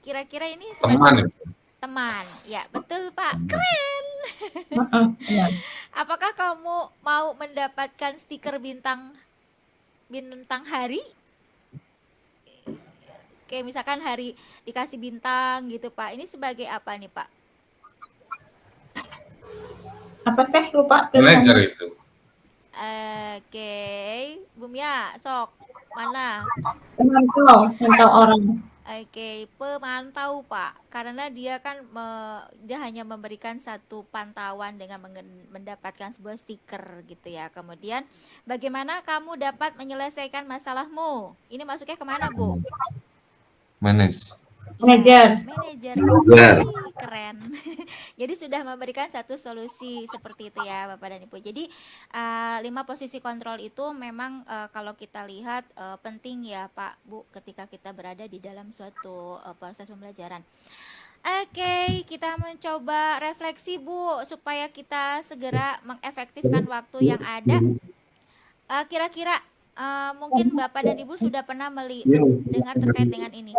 S1: kira-kira ini
S2: teman
S1: sebagai
S2: itu.
S1: teman. Ya, betul, Pak.
S2: Teman.
S1: Keren.
S7: Benar.
S1: Apakah kamu mau mendapatkan stiker bintang hari? Kayak misalkan hari dikasih bintang gitu, Pak. Ini sebagai apa nih, Pak?
S7: Apa teh lupa
S2: Manajer
S7: pilihannya?
S2: itu.
S1: Oke, Bumia, sok mana?
S7: Memantau orang.
S1: Oke, pemantau Pak, karena dia kan dia hanya memberikan satu pantauan dengan mendapatkan sebuah stiker gitu ya. Kemudian, bagaimana kamu dapat menyelesaikan masalahmu? Ini masuknya kemana, Bu?
S2: Manage.
S1: Ya,
S7: Manajer.
S1: manajer.
S2: Manajer.
S1: Wih, keren. Jadi sudah memberikan satu solusi seperti itu ya, Bapak dan Ibu. Jadi 5 posisi kontrol itu memang kalau kita lihat penting ya, Pak, Bu, ketika kita berada di dalam suatu proses pembelajaran. Oke, kita mencoba refleksi, Bu, supaya kita segera mengefektifkan
S2: Iya.
S1: waktu yang ada. Kira-kira mungkin Bapak dan Ibu sudah pernah mendengar terkait dengan ini.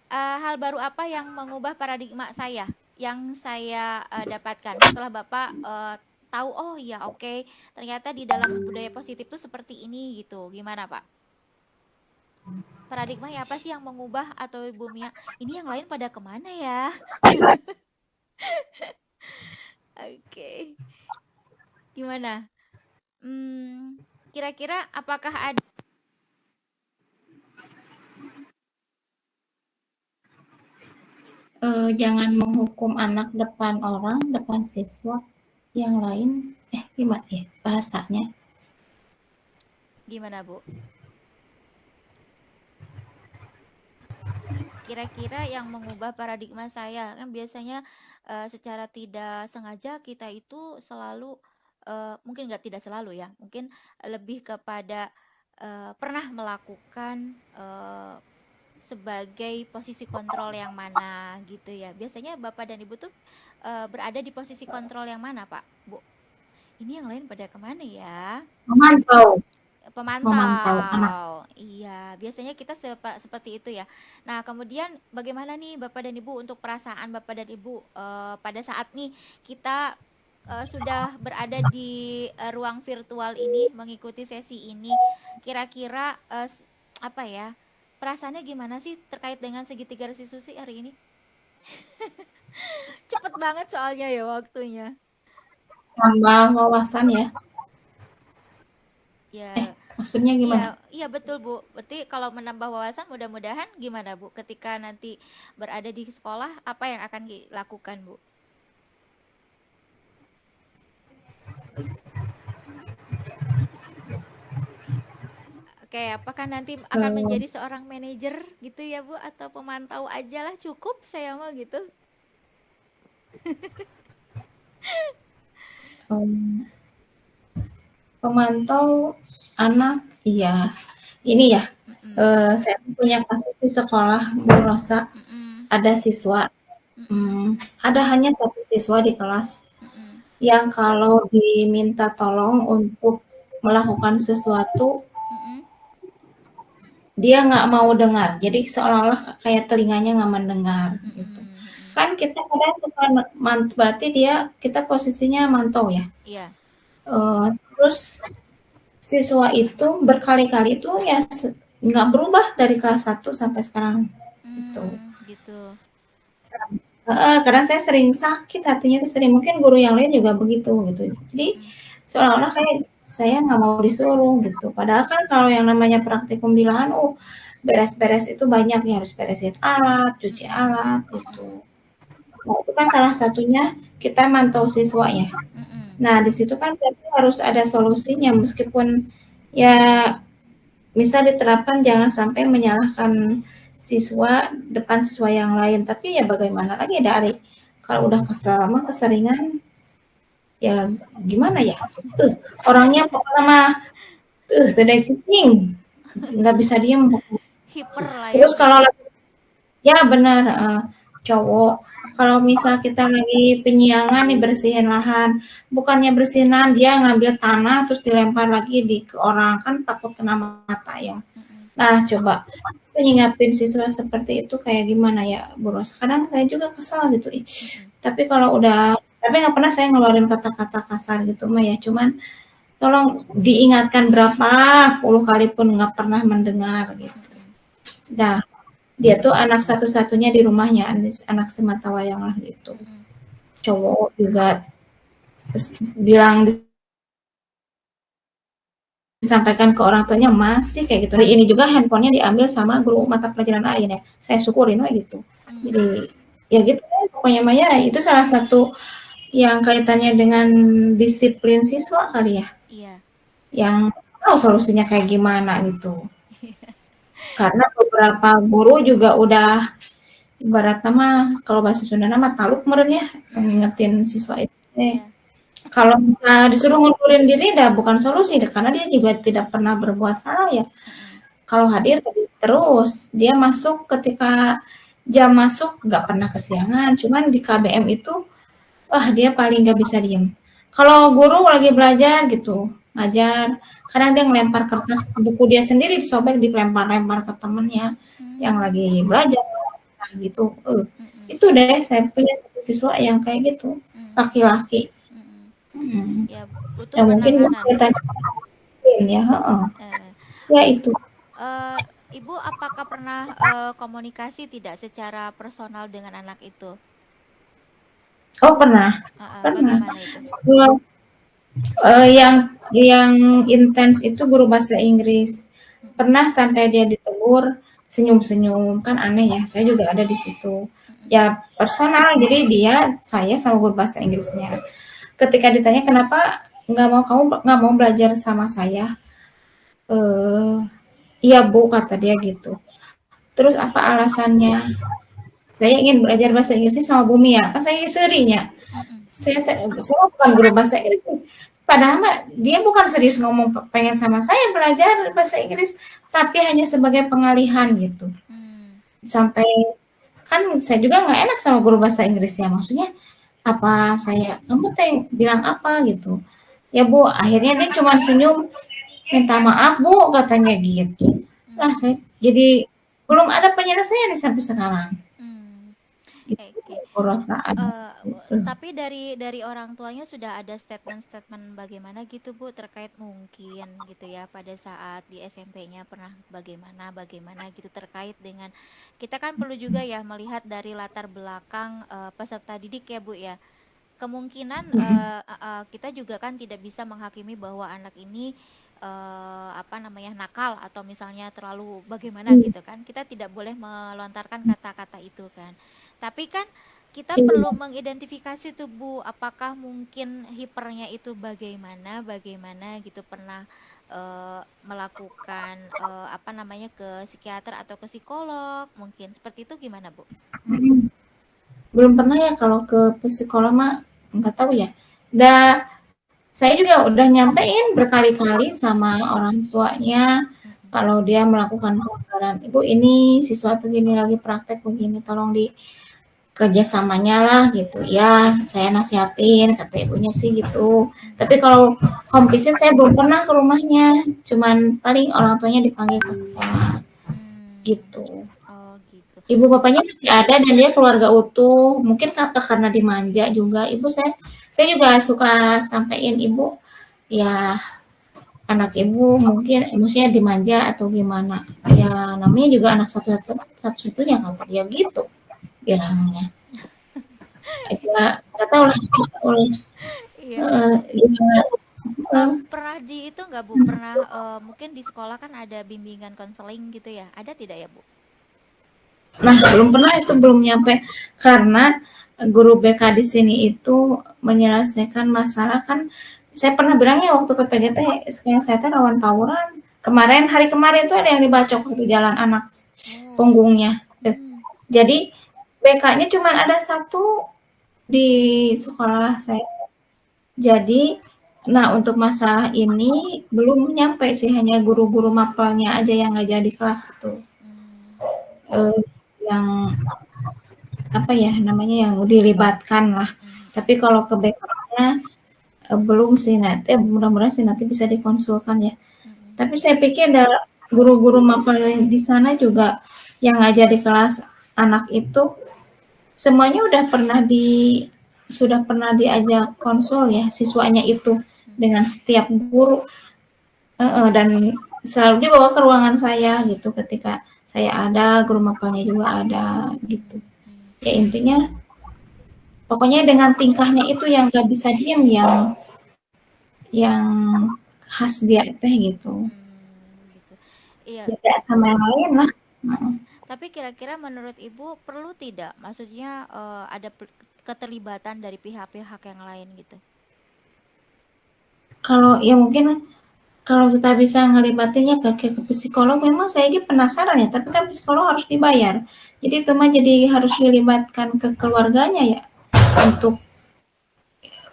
S1: Hal baru apa yang mengubah paradigma saya yang saya dapatkan setelah Bapak tahu, oh ya oke, ternyata di dalam budaya positif itu seperti ini gitu. Gimana, Pak? Paradigma ya apa sih yang mengubah, atau Ibu Mia, ini yang lain pada kemana ya? Oke. Gimana? Kira-kira apakah ada
S7: Jangan menghukum anak depan orang, depan siswa yang lain. Gimana ya bahasanya?
S1: gimana, Bu? Kira-kira yang mengubah paradigma saya, kan biasanya secara tidak sengaja kita itu selalu mungkin nggak tidak selalu ya, mungkin lebih kepada pernah melakukan sebagai posisi kontrol yang mana gitu ya. Biasanya Bapak dan Ibu tuh berada di posisi kontrol yang mana, Pak, Bu? Ini yang lain pada kemana ya?
S7: Memantau anak.
S1: Pemantau. Iya, biasanya kita seperti itu ya. Nah, kemudian bagaimana nih Bapak dan Ibu untuk perasaan Bapak dan Ibu pada saat nih kita sudah berada di ruang virtual ini mengikuti sesi ini. Kira-kira apa ya? Perasaannya gimana sih terkait dengan segitiga restitusi hari ini? Cepet banget soalnya ya waktunya.
S7: Tambah wawasan ya.
S1: Ya.
S7: Maksudnya gimana?
S1: Iya betul, Bu. Berarti kalau menambah wawasan, mudah-mudahan gimana, Bu? Ketika nanti berada di sekolah, apa yang akan dilakukan, Bu? Oke, apakah nanti akan menjadi seorang manajer gitu ya, Bu? Atau pemantau aja lah cukup saya mau gitu?
S7: Pemantau anak, iya. Ini ya, saya punya kasus di sekolah, Bu Rosa. Ada siswa, ada hanya 1 siswa di kelas yang kalau diminta tolong untuk melakukan sesuatu, dia nggak mau dengar. Jadi seolah-olah kayak telinganya nggak mendengar gitu. Kan kita kadang suka berarti kita posisinya mantau ya.
S1: Iya.
S7: Terus siswa itu berkali-kali itu ya nggak berubah dari kelas 1 sampai sekarang gitu. Kadang saya sering sakit hatinya, sering, mungkin guru yang lain juga begitu gitu. Jadi seolah-olah kayak saya nggak mau disuruh gitu. Padahal kan kalau yang namanya praktikum di lahan, beres-beres itu banyak ya, harus beresin alat, cuci alat gitu. Nah, itu kan salah satunya kita mantau siswa ya. Nah, di situ kan berarti harus ada solusinya, meskipun ya bisa diterapkan, jangan sampai menyalahkan siswa depan siswa yang lain. Tapi ya bagaimana lagi dari kalau udah kesel mah keseringan ya gimana ya? Orangnya pokoknya mah tidak cicing, nggak bisa diem.
S1: Hiper lah ya,
S7: Terus
S1: Bu.
S7: kalau ya benar cowok kalau misal kita lagi penyiangan nih bersihin lahan, bukannya bersihin lahan dia ngambil tanah terus dilempar lagi ke orang kan takut kena mata ya. Nah coba nyingapin siswa seperti itu kayak gimana ya Bu Ros? Kadang saya juga kesal gitu. Tapi kalau udah tapi nggak pernah saya ngeluarin kata-kata kasar gitu mah ya. Cuman tolong diingatkan berapa puluh kali pun nggak pernah mendengar gitu. Nah dia tuh anak satu-satunya di rumahnya, anak sematawayang lah gitu. Cowok juga terus bilang disampaikan ke orang tuanya masih kayak gitu. Ini juga handphonenya diambil sama guru mata pelajaran lain ya. Saya syukurin gitu. Jadi ya gitu pokoknya Maya itu salah satu yang kaitannya dengan disiplin siswa kali ya.
S1: Iya.
S7: Yang tahu solusinya kayak gimana gitu. Karena beberapa guru juga udah ibaratnya mah kalau bahasa Sunda mah taluk meren ya ngingetin siswa itu. Kalau misalnya disuruh ngundurin diri dah bukan solusi karena dia juga tidak pernah berbuat salah ya. Kalau hadir terus dia masuk ketika jam masuk nggak pernah kesiangan. Cuman di KBM itu dia paling nggak bisa diem. Kalau guru lagi belajar gitu ngajar kadang dia ngelempar kertas buku dia sendiri disobek dilempar-lempar ke temennya yang lagi belajar nah gitu itu deh saya punya satu siswa yang kayak gitu laki-laki
S1: Ya, butuh
S7: ya mungkin
S1: penanganan.
S7: ya ya itu
S1: Ibu apakah pernah komunikasi tidak secara personal dengan anak itu?
S7: pernah
S1: Bagaimana itu?
S7: Yang intens itu guru bahasa Inggris. Pernah sampai dia ditegur senyum-senyum kan aneh ya. Saya juga ada di situ. Ya personal. Jadi saya sama guru bahasa Inggrisnya. Ketika ditanya kenapa kamu nggak mau belajar sama saya? Iya Bu kata dia gitu. Terus apa alasannya? Saya ingin belajar bahasa Inggris sama Bumi ya. Kan saya serinya. Saya bukan guru bahasa Inggris nih. Padahal dia bukan serius ngomong pengen sama saya belajar bahasa Inggris, tapi hanya sebagai pengalihan gitu. Sampai kan saya juga nggak enak sama guru bahasa Inggrisnya, maksudnya apa kamu bilang apa gitu. Ya Bu, akhirnya dia cuma senyum, minta maaf Bu katanya gitu. Lah saya jadi belum ada penyelesaian sampai sekarang.
S1: Tapi dari orang tuanya sudah ada statement-statement bagaimana gitu Bu terkait mungkin gitu ya pada saat di SMP-nya pernah bagaimana gitu terkait dengan kita kan perlu juga ya melihat dari latar belakang peserta didik ya Bu ya. Kemungkinan kita juga kan tidak bisa menghakimi bahwa anak ini nakal atau misalnya terlalu bagaimana gitu kan. Kita tidak boleh melontarkan kata-kata itu kan. Tapi kan kita perlu mengidentifikasi tuh Bu, apakah mungkin hipernya itu bagaimana gitu pernah melakukan ke psikiater atau ke psikolog mungkin seperti itu gimana Bu?
S7: Belum pernah ya kalau ke psikolog mah nggak tahu ya. Saya juga udah nyampein berkali-kali sama orang tuanya kalau dia melakukan pelanggaran. Ibu ini siswa tuh gini lagi praktek begini, tolong di kerjasamanya lah gitu ya. Saya nasihatin kata ibunya sih gitu. Tapi kalau home visit saya belum pernah ke rumahnya. Cuman paling orang tuanya dipanggil ke sekolah gitu.
S1: Gitu.
S7: Ibu bapaknya masih ada dan dia keluarga utuh. Mungkin karena dimanja juga. Ibu saya juga suka sampaikan ibu ya anak ibu mungkin maksudnya dimanja atau gimana ya namanya juga anak satu-satunya kata dia gitu bilangnya ya nggak tahu lah
S1: pernah di itu nggak Bu pernah mungkin di sekolah kan ada bimbingan konseling gitu ya ada tidak ya Bu?
S7: Nah belum pernah itu belum nyampe karena guru BK di sini itu menyelesaikan masalah kan saya pernah bilangnya waktu PPGT sekolah saya rawan tawuran hari kemarin tuh ada yang dibacok waktu jalan anak
S1: Oh.
S7: punggungnya.
S1: Hmm.
S7: Jadi BK-nya cuma ada 1 di sekolah saya. Jadi, nah untuk masalah ini belum nyampe sih, hanya guru-guru mapelnya aja yang nggak jadi kelas itu.
S1: Hmm.
S7: Yang apa ya namanya, yang dilibatkan lah.
S1: Hmm.
S7: Tapi kalau ke BK-nya belum sih, nanti mudah-mudahan sih nanti bisa dikonsulkan ya.
S1: Hmm.
S7: Tapi saya pikir guru-guru mapel di sana juga yang ngajar di kelas anak itu semuanya sudah pernah diajak konsul ya siswanya itu dengan setiap guru. Dan selalu dibawa ke ruangan saya gitu ketika saya ada, guru mapelnya juga ada gitu. Ya intinya pokoknya dengan tingkahnya itu yang gak bisa diem, yang khas dia teh gitu.
S1: Gitu. Iya.
S7: Beda sama yang lain lah.
S1: Tapi kira-kira menurut Ibu perlu tidak? Maksudnya ada keterlibatan dari pihak-pihak yang lain gitu.
S7: Kalau ya mungkin kalau kita bisa ngelibatinnya ke psikolog, memang saya ini penasaran ya, tapi kan psikolog harus dibayar. Jadi itu mah jadi harus dilibatkan ke keluarganya ya untuk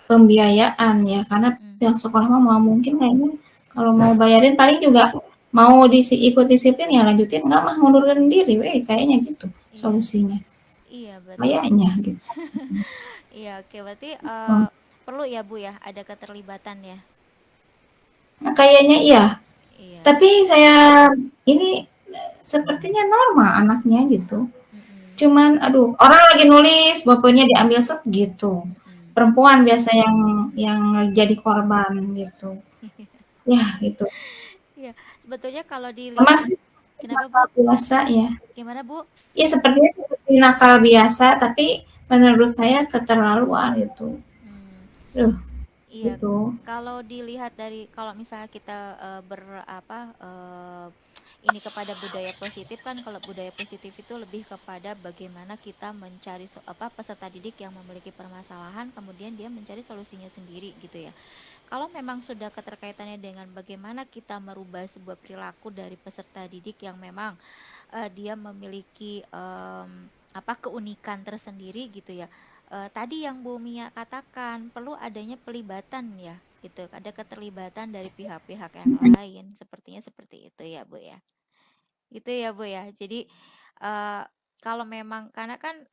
S7: pembiayaan ya, karena pihak sekolah mah mungkin kayaknya kalau mau bayarin paling juga mau ikut disiplin ya lanjutin, nggak mah ngundurkan diri, kayaknya gitu solusinya.
S1: Iya, berarti.
S7: Kayaknya gitu.
S1: Iya, oke, berarti perlu ya Bu ya ada keterlibatan ya.
S7: Nah, kayaknya iya.
S1: Iya.
S7: Tapi saya ini sepertinya normal anaknya gitu. Cuman aduh, orang lagi nulis, bapaknya diambil set gitu. Perempuan biasa yang jadi korban gitu. Ya, gitu.
S1: Iya, sebetulnya kalau dilihat
S7: Masih
S1: kenapa Bu?
S7: Biasa ya.
S1: Gimana Bu?
S7: Ya sepertinya seperti nakal biasa, tapi menurut saya keterlaluan gitu.
S1: Iya,
S7: gitu.
S1: kalau dilihat dari kalau misalnya kita ini kepada budaya positif kan, kalau budaya positif itu lebih kepada bagaimana kita mencari peserta didik yang memiliki permasalahan, kemudian dia mencari solusinya sendiri gitu ya. Kalau memang sudah keterkaitannya dengan bagaimana kita merubah sebuah perilaku dari peserta didik yang memang dia memiliki keunikan tersendiri gitu ya. Tadi yang Bu Mia katakan perlu adanya pelibatan ya gitu, ada keterlibatan dari pihak-pihak yang lain, sepertinya seperti itu ya Bu ya, gitu ya Bu ya. Jadi kalau memang karena kan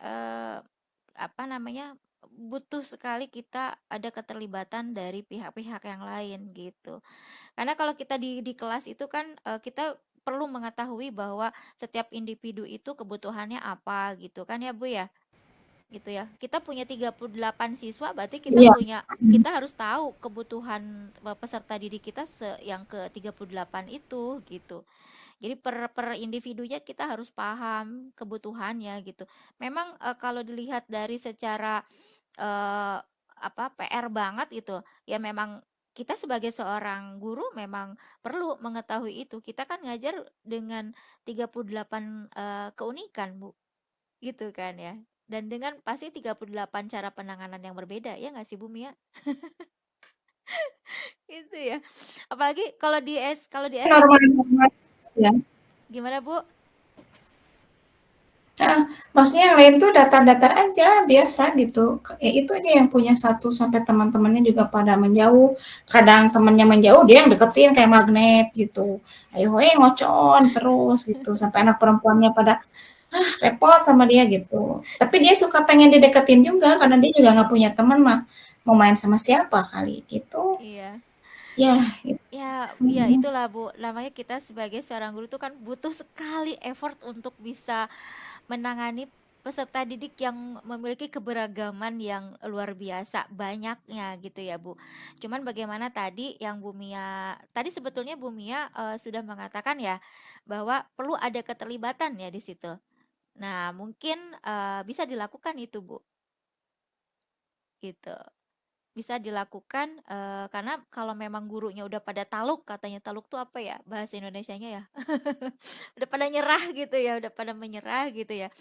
S1: butuh sekali kita ada keterlibatan dari pihak-pihak yang lain gitu, karena kalau kita di kelas itu kan kita perlu mengetahui bahwa setiap individu itu kebutuhannya apa gitu kan ya Bu ya. Gitu ya. Kita punya 38 siswa, berarti kita harus tahu kebutuhan peserta didik kita yang ke 38 itu gitu. Jadi per individunya kita harus paham kebutuhannya gitu. Memang kalau dilihat dari secara PR banget gitu, ya memang kita sebagai seorang guru memang perlu mengetahui itu. Kita kan ngajar dengan 38 keunikan, Bu. Gitu kan ya. Dan dengan pasti 38 cara penanganan yang berbeda, ya nggak sih Bu Mia? Itu ya. Apalagi kalau di SMP.
S7: Normal ya.
S1: Gimana Bu?
S7: Maksudnya yang lain tuh datar-datar aja, biasa gitu. Ya itu aja yang punya 1 sampai teman-temannya juga pada menjauh. Kadang temannya menjauh, dia yang deketin kayak magnet gitu. Ayo ngocon terus gitu. Sampai anak perempuannya pada repot sama dia gitu. Tapi dia suka pengen dideketin juga karena dia juga nggak punya teman mah. Mau main sama siapa kali gitu.
S1: Iya.
S7: Ya, gitu.
S1: Ya itulah Bu. Namanya kita sebagai seorang guru itu kan butuh sekali effort untuk bisa menangani peserta didik yang memiliki keberagaman yang luar biasa banyaknya gitu ya Bu. Cuman bagaimana tadi yang Bu Mia tadi sebetulnya Bu Mia sudah mengatakan ya bahwa perlu ada keterlibatan ya di situ. Nah, mungkin bisa dilakukan itu Bu. Gitu. Bisa dilakukan karena kalau memang gurunya udah pada taluk, katanya taluk tuh apa ya bahasa Indonesianya ya. Udah pada nyerah gitu ya, udah pada menyerah gitu ya.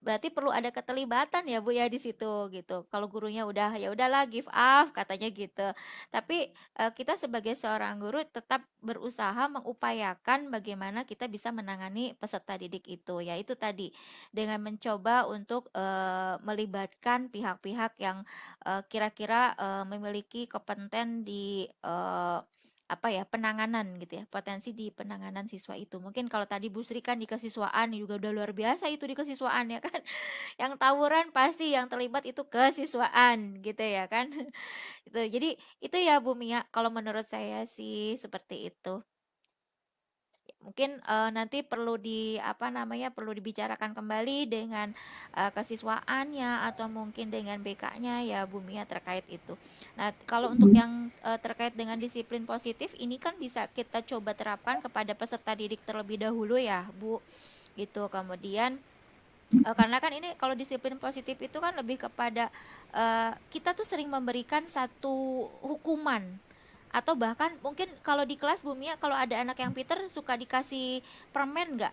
S1: berarti perlu ada keterlibatan ya Bu ya di situ gitu. Kalau gurunya udah ya udahlah give up katanya gitu. Tapi kita sebagai seorang guru tetap berusaha mengupayakan bagaimana kita bisa menangani peserta didik itu. Ya itu tadi dengan mencoba untuk melibatkan pihak-pihak yang kira-kira memiliki kompeten di apa ya penanganan gitu ya, potensi di penanganan siswa itu. Mungkin kalau tadi Bu Sri kan di kesiswaan juga udah luar biasa itu di kesiswaan ya kan. Yang tawuran pasti yang terlibat itu kesiswaan gitu ya kan. Itu. Jadi itu ya Bu Mia kalau menurut saya sih seperti itu. Mungkin nanti perlu perlu dibicarakan kembali dengan kesiswaannya atau mungkin dengan BK-nya ya Bu Mia terkait itu. Nah, kalau untuk yang terkait dengan disiplin positif ini kan bisa kita coba terapkan kepada peserta didik terlebih dahulu ya, Bu. Gitu. Kemudian karena kan ini kalau disiplin positif itu kan lebih kepada kita tuh sering memberikan satu hukuman atau bahkan mungkin kalau di kelas Bu Mia kalau ada anak yang pinter suka dikasih permen nggak?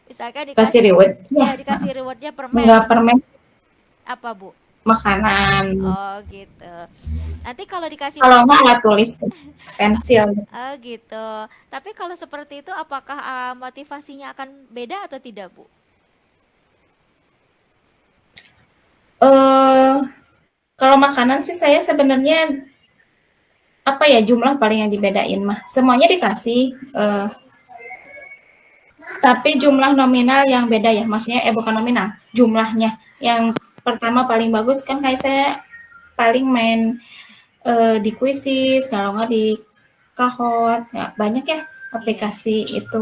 S1: Misalkan
S7: Kasih reward.
S1: ya dikasih rewardnya permen
S7: Enggak permen,
S1: apa Bu?
S7: makanan.
S1: Oh gitu. Nanti kalau dikasih
S7: Kalau enggak alat tulis, pensil.
S1: oh gitu. Tapi kalau seperti itu apakah motivasinya akan beda atau tidak Bu?
S7: Kalau makanan sih saya sebenarnya apa ya jumlah paling yang dibedain mah. Semuanya dikasih, tapi jumlah nominal yang beda ya. Maksudnya bukan nominal, jumlahnya. Yang pertama paling bagus kan kayak saya paling main di Quizzes, kalau nggak di Kahoot, nggak banyak ya aplikasi itu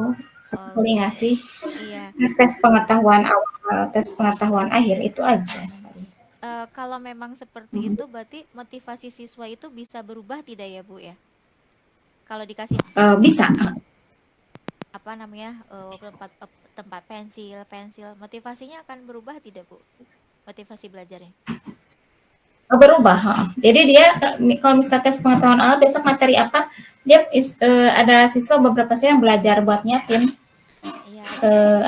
S7: paling ngasih
S1: Iya.
S7: tes pengetahuan awal, tes pengetahuan akhir itu aja.
S1: Kalau memang seperti itu berarti motivasi siswa itu bisa berubah tidak ya Bu ya? Kalau dikasih
S7: Bisa.
S1: apa namanya tempat pensil motivasinya akan berubah tidak Bu? Motivasi belajarnya?
S7: Berubah. Jadi dia kalau misalnya tes pengetahuan awal besok materi apa, dia ada siswa beberapa siswa yang belajar buat nyiapin
S1: Iya.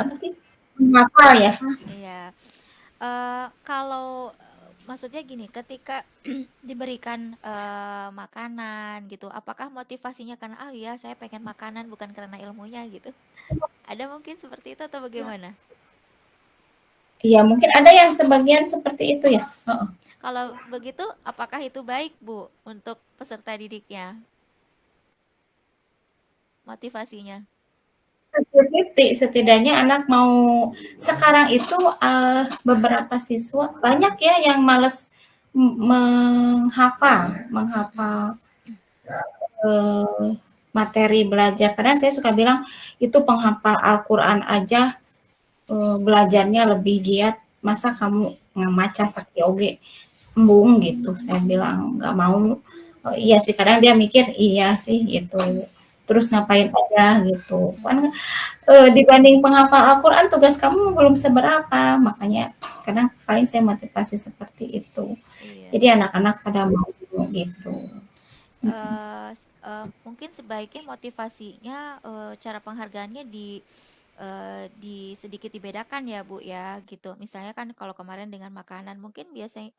S7: apa sih menghafal ya.
S1: Iya. Kalau maksudnya gini, ketika diberikan makanan gitu, apakah motivasinya karena ya saya pengen makanan bukan karena ilmunya gitu? Ada mungkin seperti itu atau bagaimana?
S7: Iya mungkin ada yang sebagian seperti itu ya.
S1: Kalau begitu, apakah itu baik Bu untuk peserta didiknya? Motivasinya?
S7: Setidaknya anak mau sekarang itu beberapa siswa banyak ya yang males menghafal materi belajar karena saya suka bilang itu penghafal Al-Quran aja belajarnya lebih giat, masa kamu ngamaca sakti oge embung gitu. Saya bilang nggak mau. Iya sih kadang dia mikir iya sih gitu, terus ngapain aja gitu kan. Dibanding penghafal Al-Quran tugas kamu belum seberapa, makanya kadang paling saya motivasi seperti itu.
S1: Iya.
S7: Jadi anak-anak pada mau gitu.
S1: Mungkin sebaiknya motivasinya cara penghargaannya di sedikit dibedakan ya Bu ya gitu. Misalnya kan kalau kemarin dengan makanan mungkin biasanya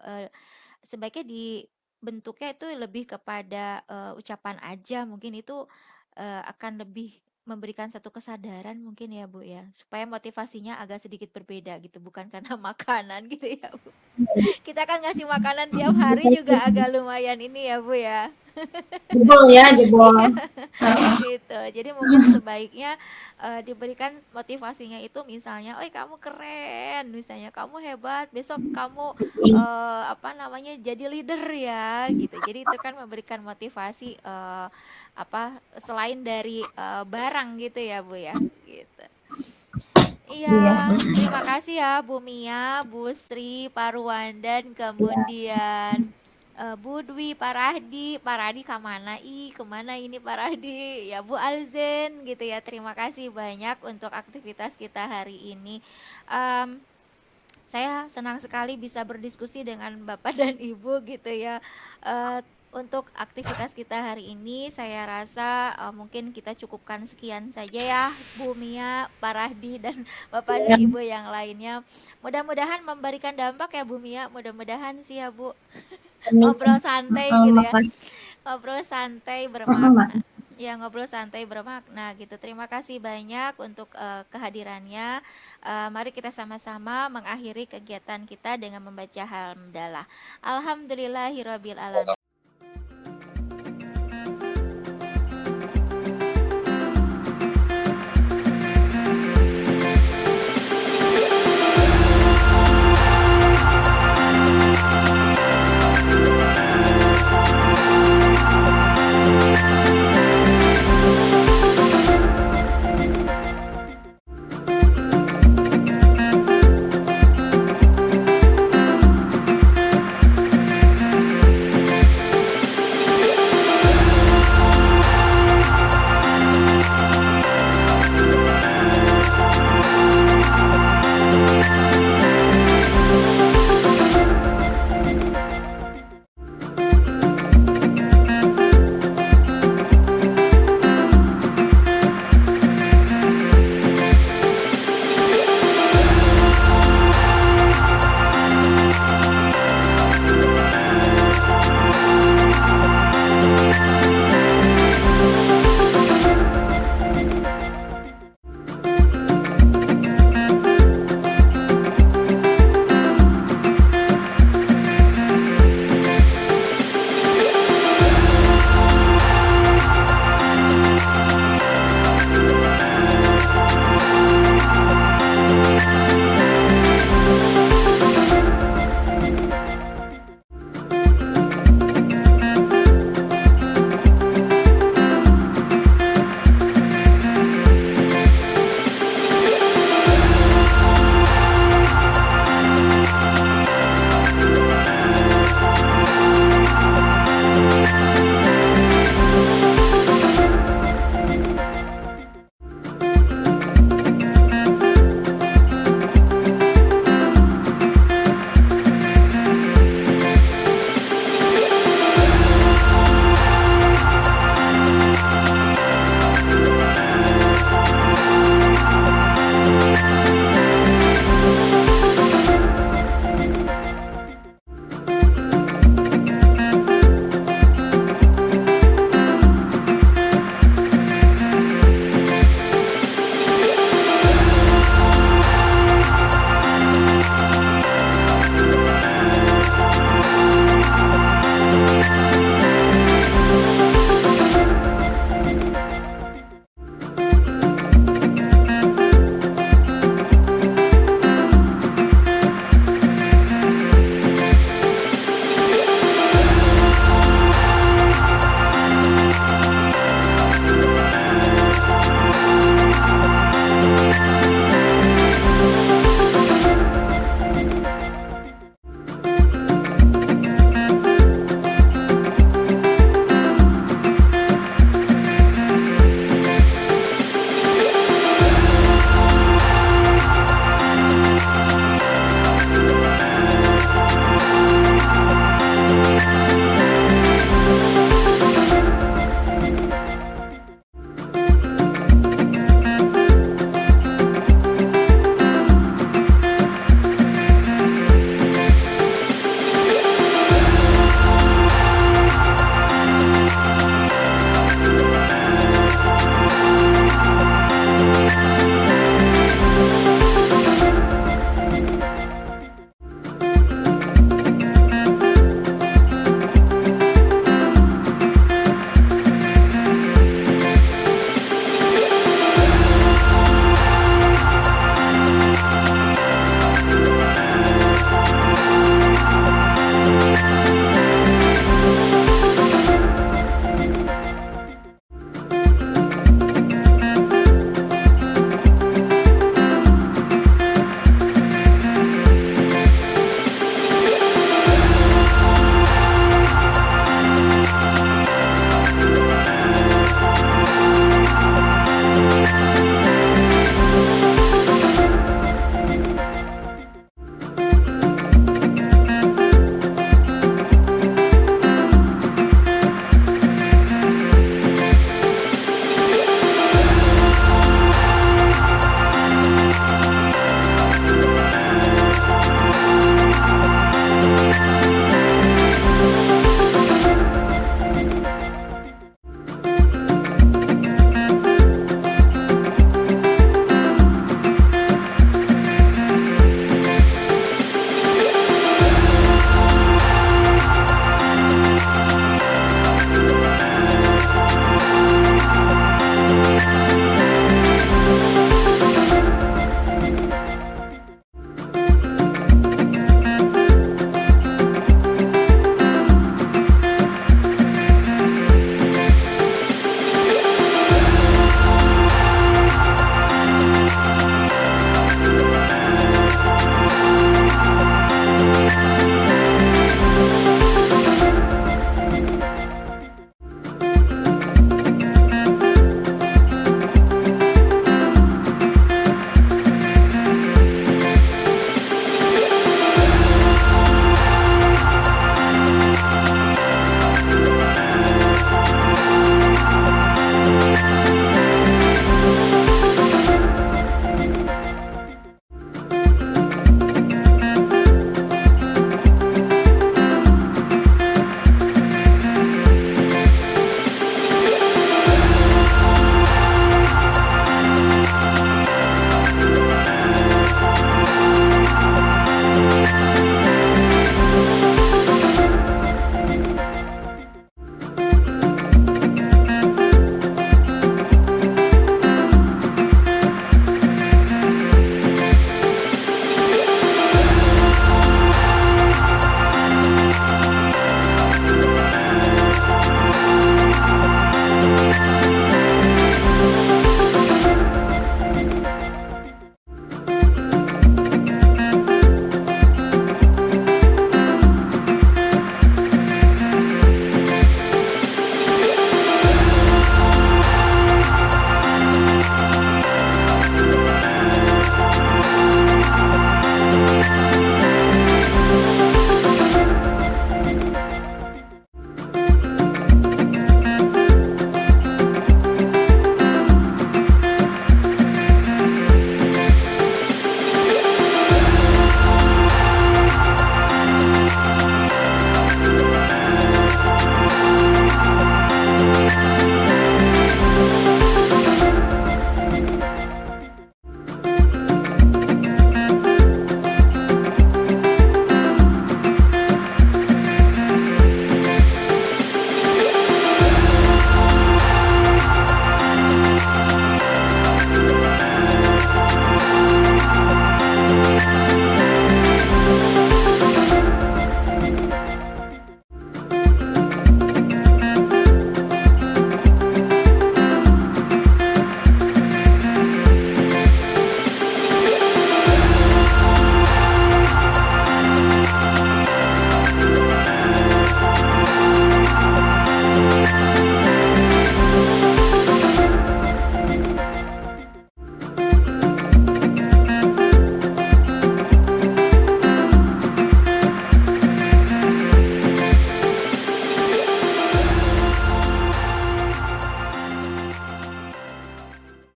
S1: sebaiknya dibentuknya itu lebih kepada ucapan aja, mungkin itu akan lebih memberikan satu kesadaran mungkin ya Bu ya, supaya motivasinya agak sedikit berbeda gitu, bukan karena makanan gitu ya Bu. Kita kan ngasih makanan tiap hari juga agak lumayan ini ya Bu ya.
S7: Jebol ya, jebol.
S1: Gitu. Jadi mungkin sebaiknya diberikan motivasinya itu misalnya, "Oi, kamu keren." Misalnya, "Kamu hebat, besok kamu jadi leader ya." gitu. Jadi itu kan memberikan motivasi selain dari barang gitu ya, Bu ya. Gitu. Iya, terima kasih ya Bu Mia, Bu Sri, Pak Ruwandan, kemudian Bu Dwi, Pak Rahdi kemana ini Pak Rahdi, ya Bu Alzen gitu ya. Terima kasih banyak untuk aktivitas kita hari ini. Saya senang sekali bisa berdiskusi dengan Bapak dan Ibu gitu ya. untuk aktivitas kita hari ini saya rasa mungkin kita cukupkan sekian saja ya Bu Mia, Pak Rahdi dan Bapak dan Ibu yang lainnya. Mudah-mudahan memberikan dampak ya Bu Mia, mudah-mudahan sih ya Bu. Ngobrol santai gitu ya. Ngobrol santai bermakna. Ya, ngobrol santai bermakna gitu. Terima kasih banyak untuk kehadirannya. Mari kita sama-sama mengakhiri kegiatan kita dengan membaca hamdalah. Alhamdulillahirabbil alamin.